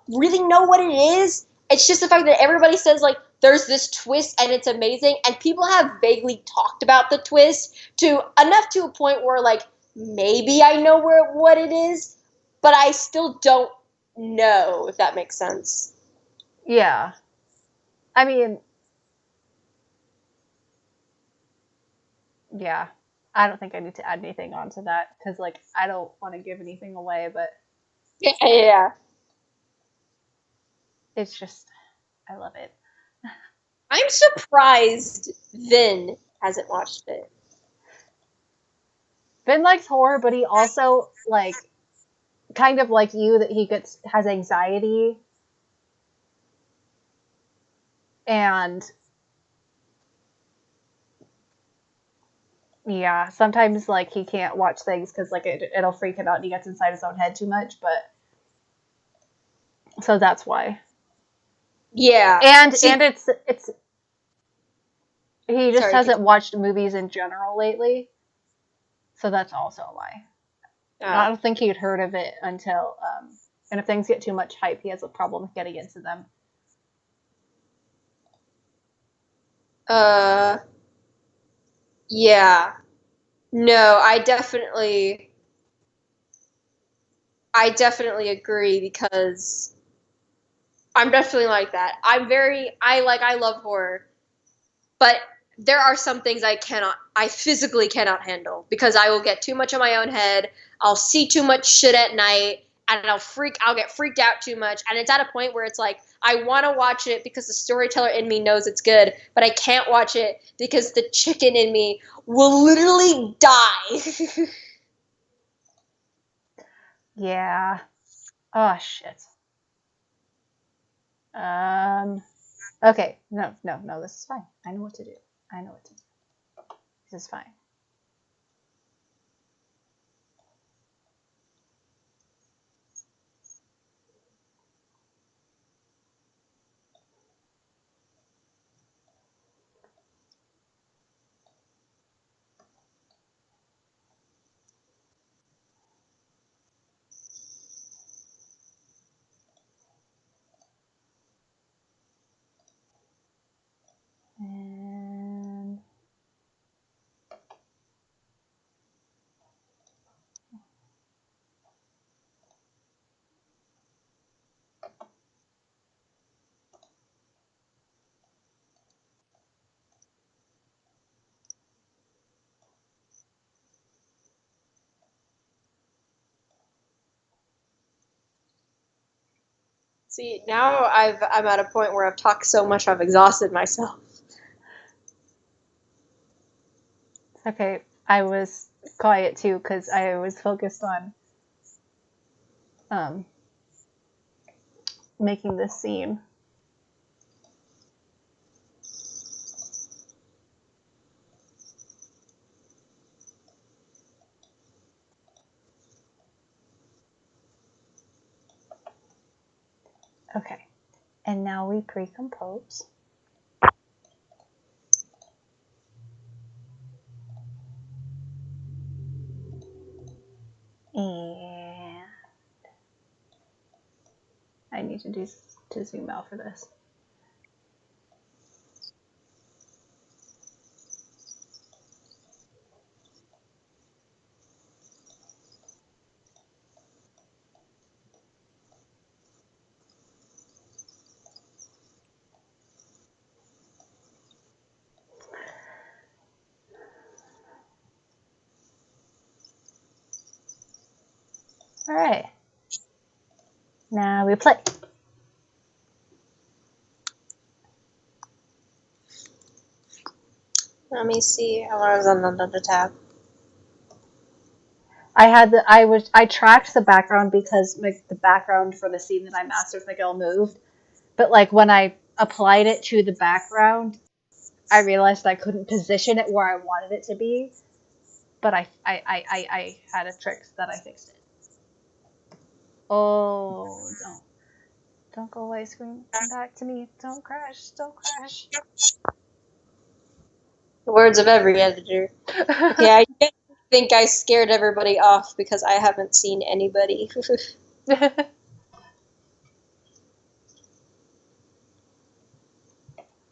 really know what it is. It's just the fact that everybody says like there's this twist and it's amazing, and people have vaguely talked about the twist enough to a point where like maybe I know what it is, but I still don't know, if that makes sense. Yeah. I mean, yeah. I don't think I need to add anything onto that, because like I don't want to give anything away, but yeah. It's just, I love it. I'm surprised Vin hasn't watched it. Vin likes horror, but he also, like, kind of like you, that he has anxiety. And yeah, sometimes like he can't watch things because like it'll freak him out and he gets inside his own head too much, but so that's why. Yeah. And See, and it's he just sorry. hasn't watched movies in general lately, so that's also why. I don't think he'd heard of it until and if things get too much hype, he has a problem getting into them. Yeah. No, I definitely agree because I'm definitely like that. I love horror, but there are some things I physically cannot handle because I will get too much in my own head. I'll see too much shit at night and I'll get freaked out too much. And it's at a point where it's like, I want to watch it because the storyteller in me knows it's good, but I can't watch it because the chicken in me will literally die. Yeah. Oh shit. Okay. No. This is fine. I know what to do. This is fine. And See, now I'm at a point where I've talked so much I've exhausted myself. okay, I was quiet too because I was focused on um making this scene. Okay, and now we pre-compose. And I need to zoom out for this. All right. Now we play. Let me see. I was on another tab. I tracked the background because like the background for the scene that I mastered Miguel moved, but like when I applied it to the background, I realized I couldn't position it where I wanted it to be. But I had a trick that I fixed it. Oh, don't go away, screen. Come back to me. Don't crash. Don't crash. The words of every editor. Okay, I think I scared everybody off because I haven't seen anybody.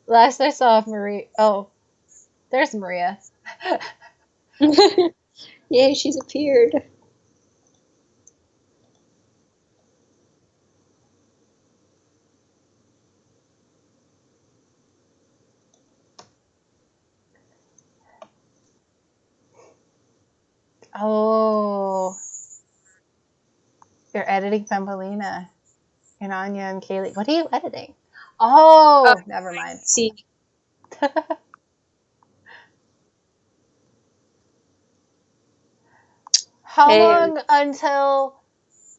Last I saw of Maria. Oh, there's Maria. Yay, she's appeared. Oh, you're editing Thumbelina and Anya and Kaylee. What are you editing? Oh, never mind. See, How hey, long until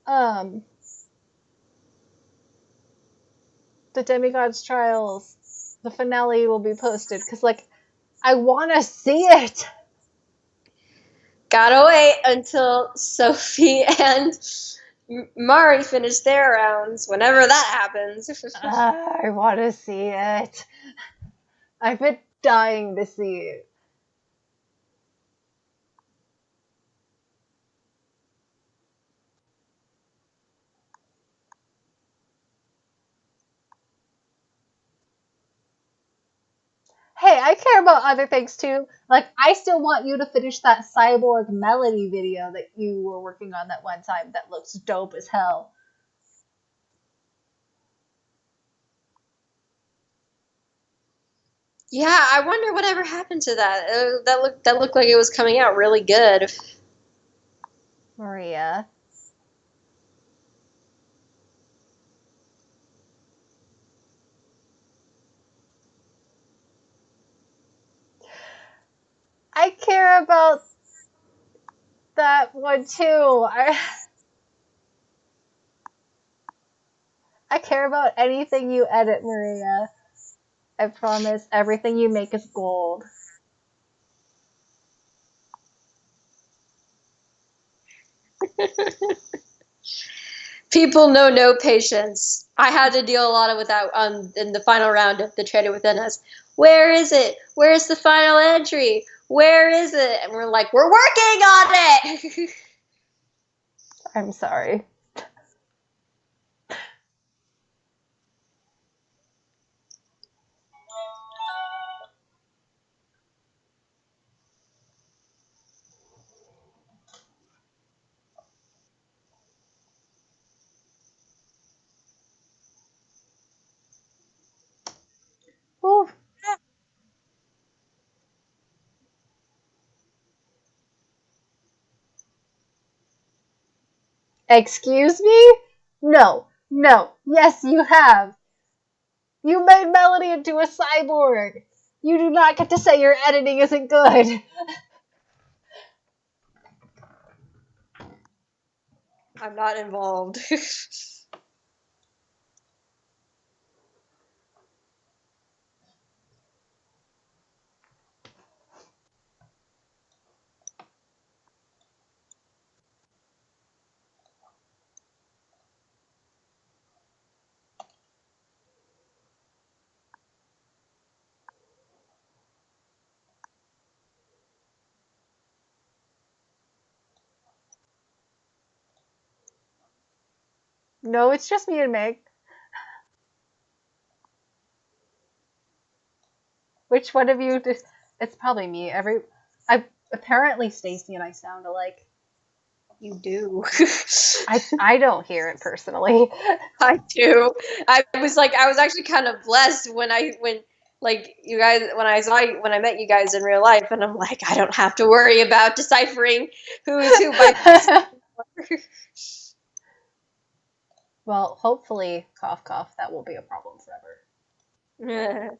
um the Demigod's Trials, the finale will be posted? Because like I want to see it. gotta wait until Sophie and Mari finished their rounds whenever that happens. I want to see it. I've been dying to see it. Hey, I care about other things too. Like, I still want you to finish that Cyborg Melody video that you were working on that one time that looks dope as hell. Yeah, I wonder whatever happened to that. That looked like it was coming out really good. Maria. I care about that one too. I care about anything you edit, Maria. I promise everything you make is gold. People know no patience. I had to deal a lot with that in the final round of the Trader Within Us. Where is it? Where's the final entry? Where is it? And we're like, we're working on it. I'm sorry. Ooh. Excuse me? No. No. Yes, you have. You made Melody into a cyborg. You do not get to say your editing isn't good. I'm not involved. No, it's just me and Meg. Which one of you? It's probably me. Apparently Stacy and I sound alike. You do. I don't hear it personally. I do. I was actually kind of blessed when like you guys when I met you guys in real life, and I'm like, I don't have to worry about deciphering who is who by. Well, hopefully, cough cough, that will be a problem forever.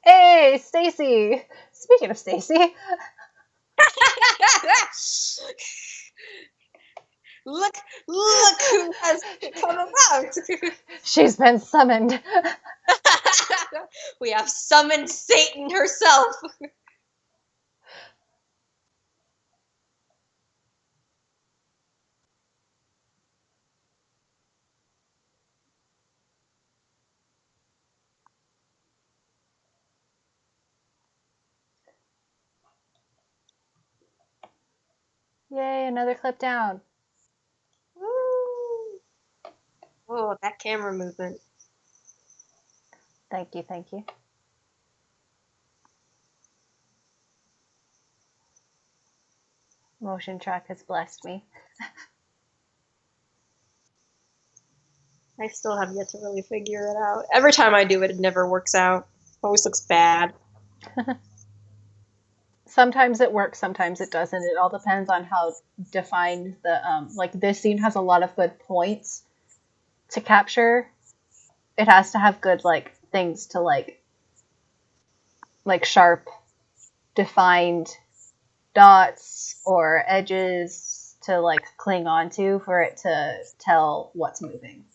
Hey, Stacy. Speaking of Stacy, look who has come about. she's been summoned. We have summoned Satan herself. Yay, another clip down. Woo. Oh, that camera movement. Thank you, thank you. Motion track has blessed me. I still have yet to really figure it out. Every time I do it, it never works out. Always looks bad. Sometimes it works, sometimes it doesn't. It all depends on how defined the like this scene has a lot of good points to capture. It has to have good like things to like sharp defined dots or edges to like cling onto for it to tell what's moving.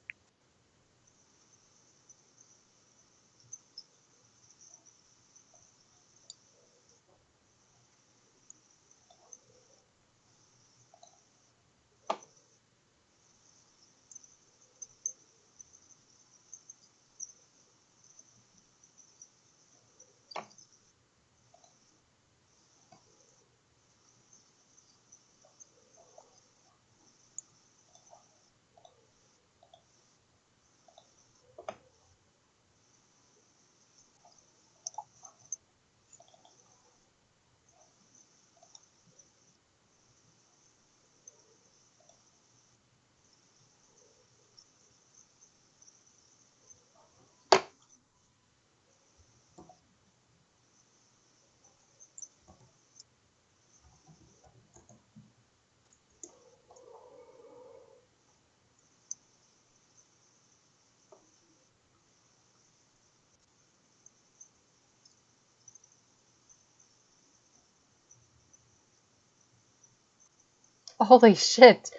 Holy shit.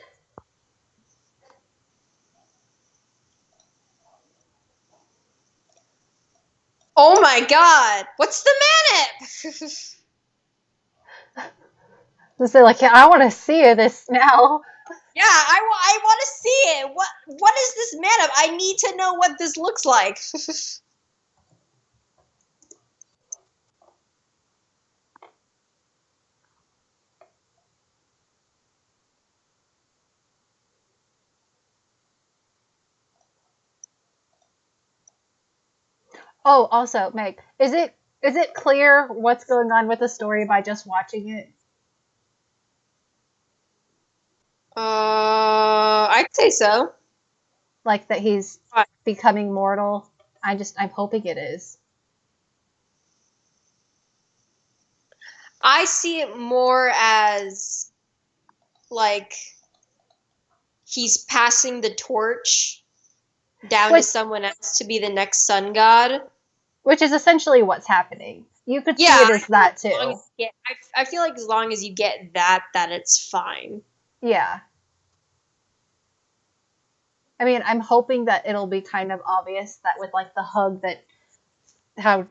Oh my god! What's the manip? They're like, yeah, I want to see this now. Yeah, I want to see it. What is this manip? I need to know what this looks like. Oh, also, Meg, is it clear what's going on with the story by just watching it? I'd say so. Like that he's becoming mortal? I'm hoping it is. I see it more as like he's passing the torch down to Which someone else to be the next sun god. which is essentially what's happening. You could see Yeah, it as that as long as too. I feel like as long as you get that, it's fine. Yeah. I mean, I'm hoping that it'll be kind of obvious that with like the hug that how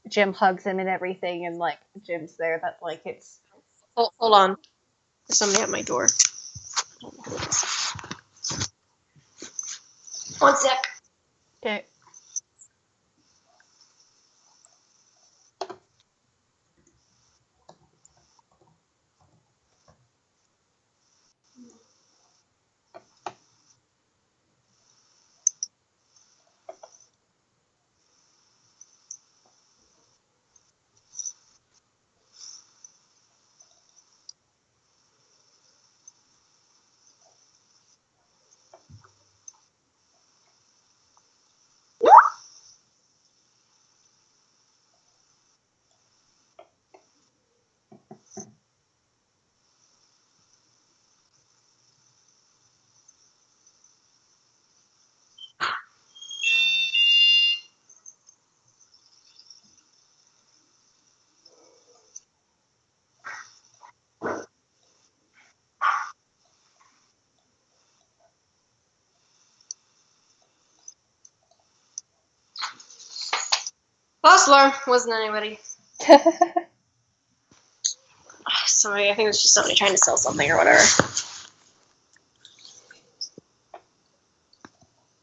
Jim hugs him and everything, and like Jim's there, that like it's Hold on. There's somebody at my door. One sec. okay. Hustler wasn't anybody. Sorry, I think it was just somebody trying to sell something or whatever.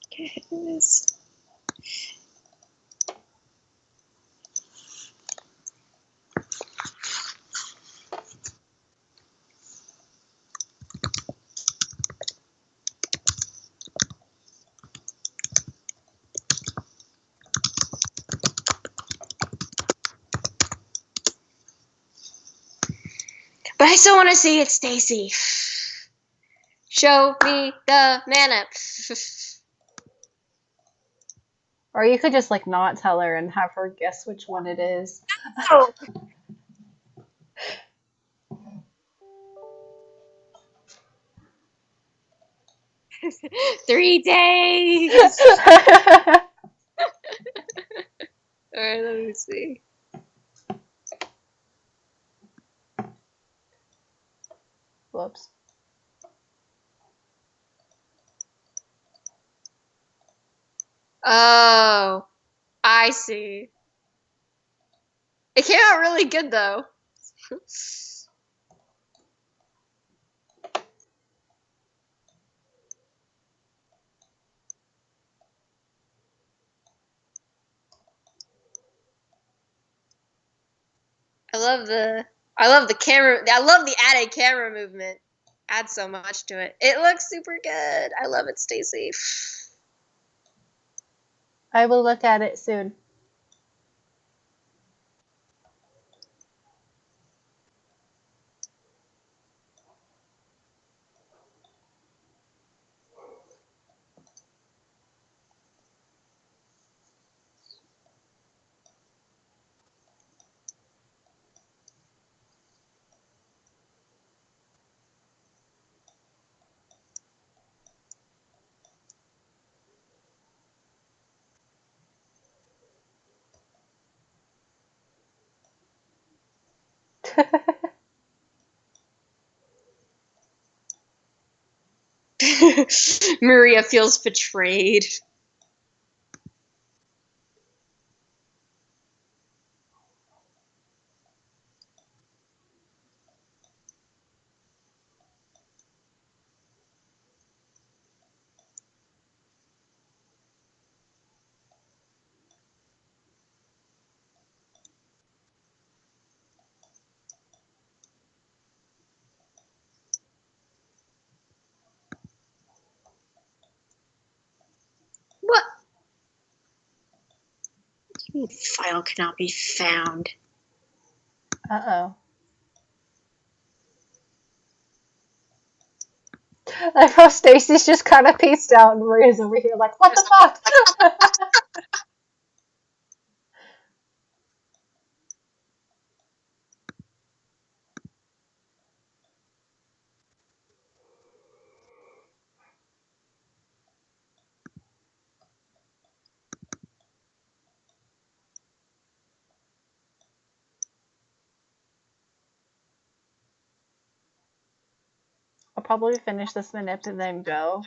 Okay, this. But I still want to see it, Stacy. Show me the manip. Or you could just like not tell her and have her guess which one it is. Oh. 3 days. All right, let me see. Whoops. Oh, I see. It came out really good though. I love the camera. I love the added camera movement. Adds so much to it. It looks super good. I love it, Stacy. I will look at it soon. Maria feels betrayed. What? File cannot be found. Uh-oh. Like how Stacy's just kind of paced out and Maria's over here like, what the fuck? I'll probably finish this manip and then go.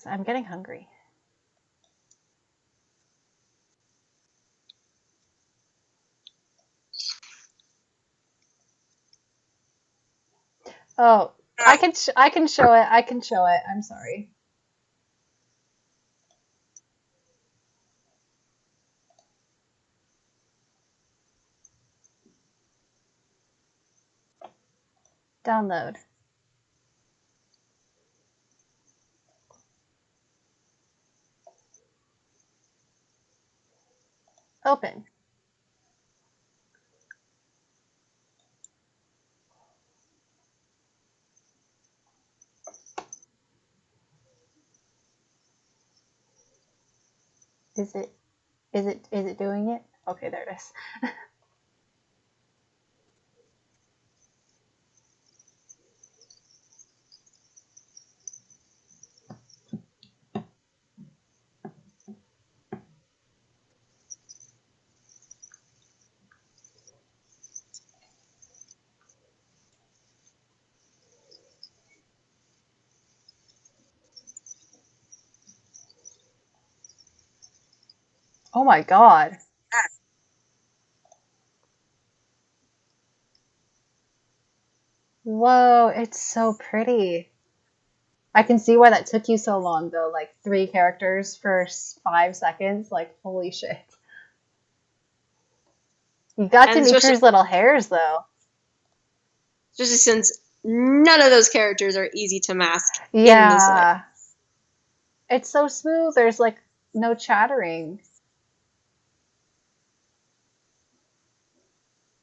I'm getting hungry. Oh, I can show it. I can show it. I'm sorry. Download. Open. Is it doing it? Okay, there it is. Oh my god. Whoa, it's so pretty. I can see why that took you so long though. Like 3 characters for 5 seconds. Like holy shit. You got And especially, Dimitri's little hairs though. especially since none of those characters are easy to mask in this life. Yeah. It's so smooth. There's like no chattering.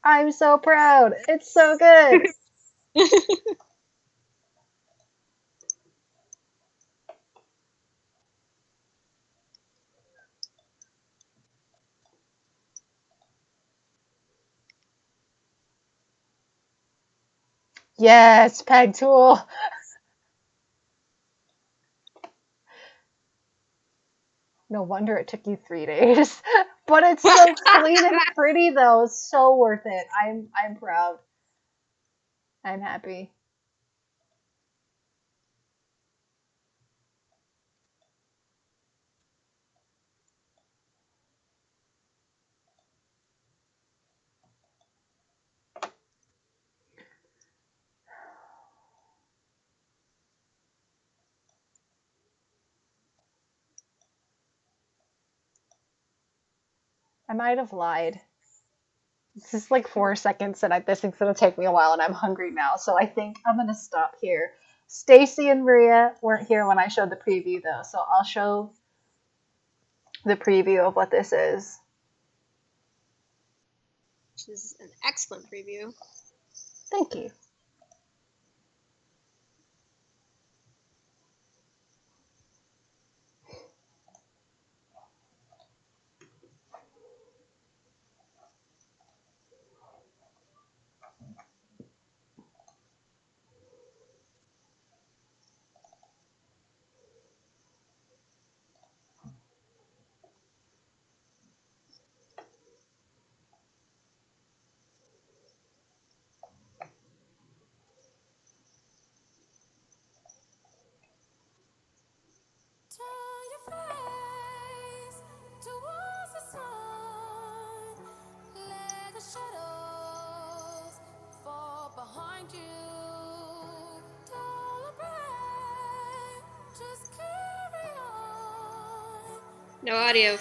I'm so proud. It's so good. Yes, peg tool. No wonder it took you 3 days. But it's so clean and pretty though. It's so worth it. I'm proud. I'm happy. I might have lied. This is like 4 seconds, and this thing's gonna take me a while, and I'm hungry now. So I think I'm gonna stop here. Stacy and Maria weren't here when I showed the preview though, so I'll show the preview of what this is. Which is an excellent preview. Thank you. No audio.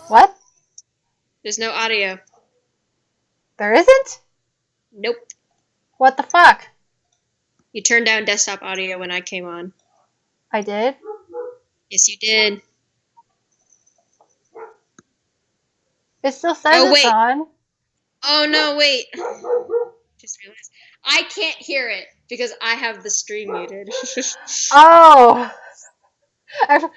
What? There's no audio. There isn't? Nope. What the fuck? You turned down desktop audio when I came on. I did? Yes, you did. It still says Oh, it's wait. on. Oh, no, wait. Just realized. I can't hear it because I have the stream muted. Oh! I,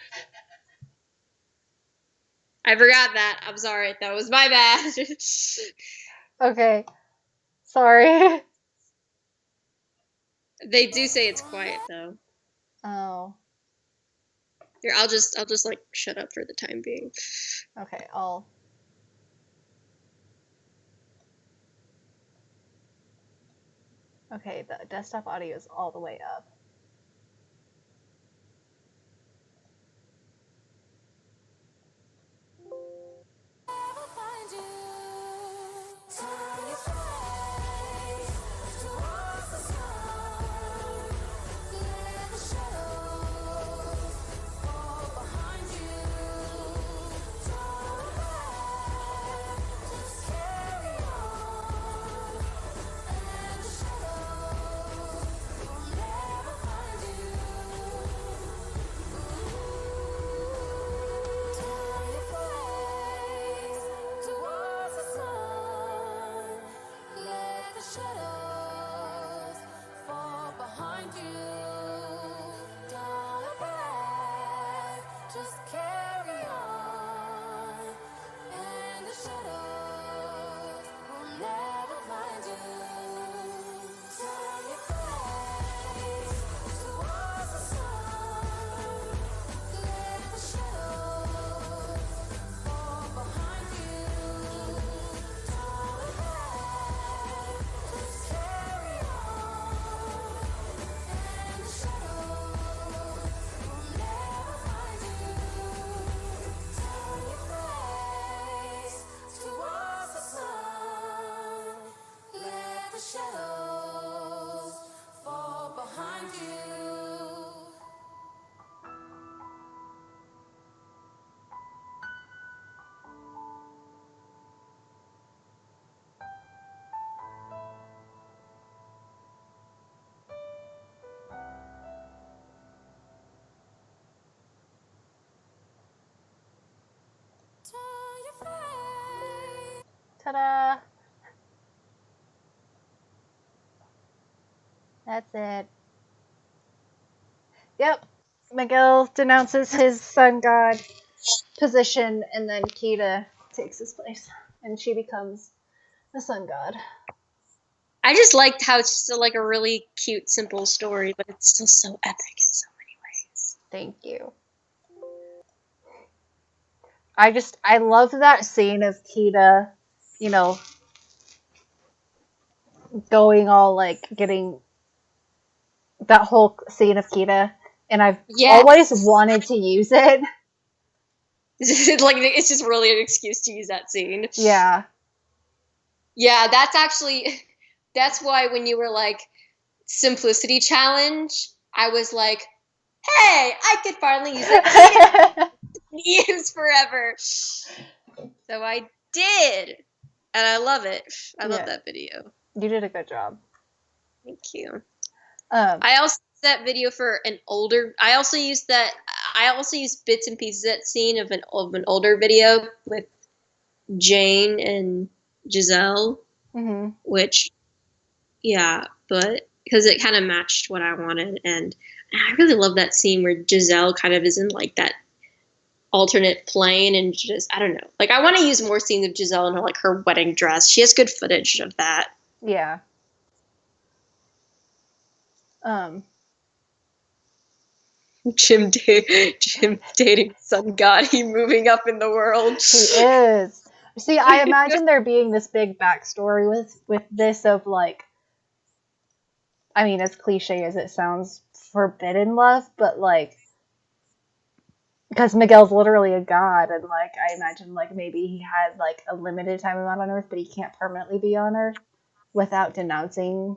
I forgot that. I'm sorry. That was my bad. okay. Sorry. They do say it's quiet though. Oh. Here, I'll just like shut up for the time being. Okay, Okay, the desktop audio is all the way up. Ta-da! That's it. Yep. Miguel denounces his sun god position, and then Kita takes his place, and she becomes the sun god. I just liked how it's just like a really cute, simple story, but it's still so epic in so many ways. Thank you. I love that scene of Kita, you know, going all like getting that whole scene of Kita, and I've always Yes. wanted to use it. Like it's just really an excuse to use that scene. Yeah. Yeah, that's why when you were like simplicity challenge, I was like, hey, I could finally use that use forever. So I did. And I love it. I love that video. You did a good job. Thank you. Um, I also used that video for an older. I also used bits and pieces of that scene of an older video with Jane and Giselle, mm-hmm. which, yeah, but because it kind of matched what I wanted, and I really love that scene where Giselle kind of is in like that alternate plane, and just I don't know, like I want to use more scenes of Giselle in her wedding dress. She has good footage of that. Yeah. Jim dating Sun God, he moving up in the world. He is. See, I imagine there being this big backstory with this of like, I mean, as cliche as it sounds, forbidden love, but like, because Miguel's literally a god, and like, I imagine like maybe he had like a limited time amount on Earth, but he can't permanently be on Earth without denouncing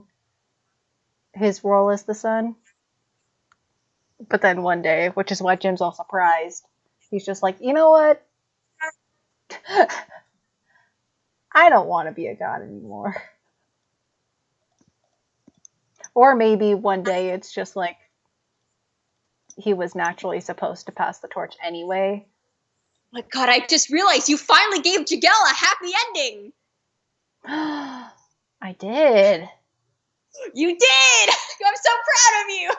his role as the sun. But then one day, which is why Jim's all surprised, He's just like, you know what? I don't want to be a god anymore. Or maybe one day it's just like he was naturally supposed to pass the torch anyway. My God, I just realized you finally gave Jigel a happy ending. I did. You did! I'm so proud of you!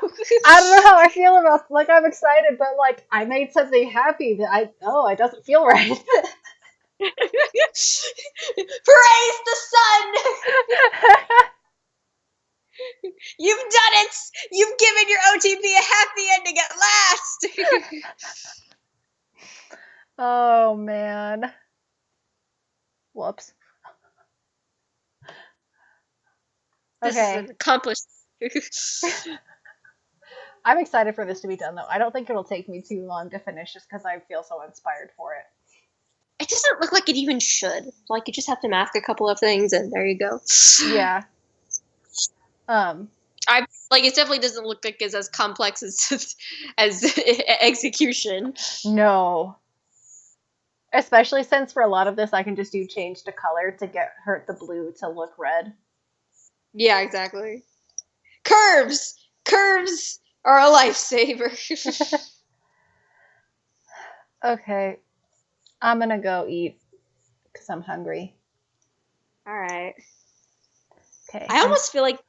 I don't know how I feel about, like, I'm excited, but, like, I made something happy that it doesn't feel right. Praise the sun! You've done it! You've given your OTP a happy ending at last! Oh, man. Whoops. This is an accomplished. I'm excited for this to be done, though. I don't think it'll take me too long to finish just because I feel so inspired for it. It doesn't look like it even should. Like, you just have to mask a couple of things, and there you go. Yeah. It definitely doesn't look like it's as complex as execution. No. Especially since for a lot of this I can just do change to color to hurt the blue to look red. Yeah, exactly. Curves! Curves are a lifesaver. Okay. I'm gonna go eat because I'm hungry. Alright. Okay. I almost feel like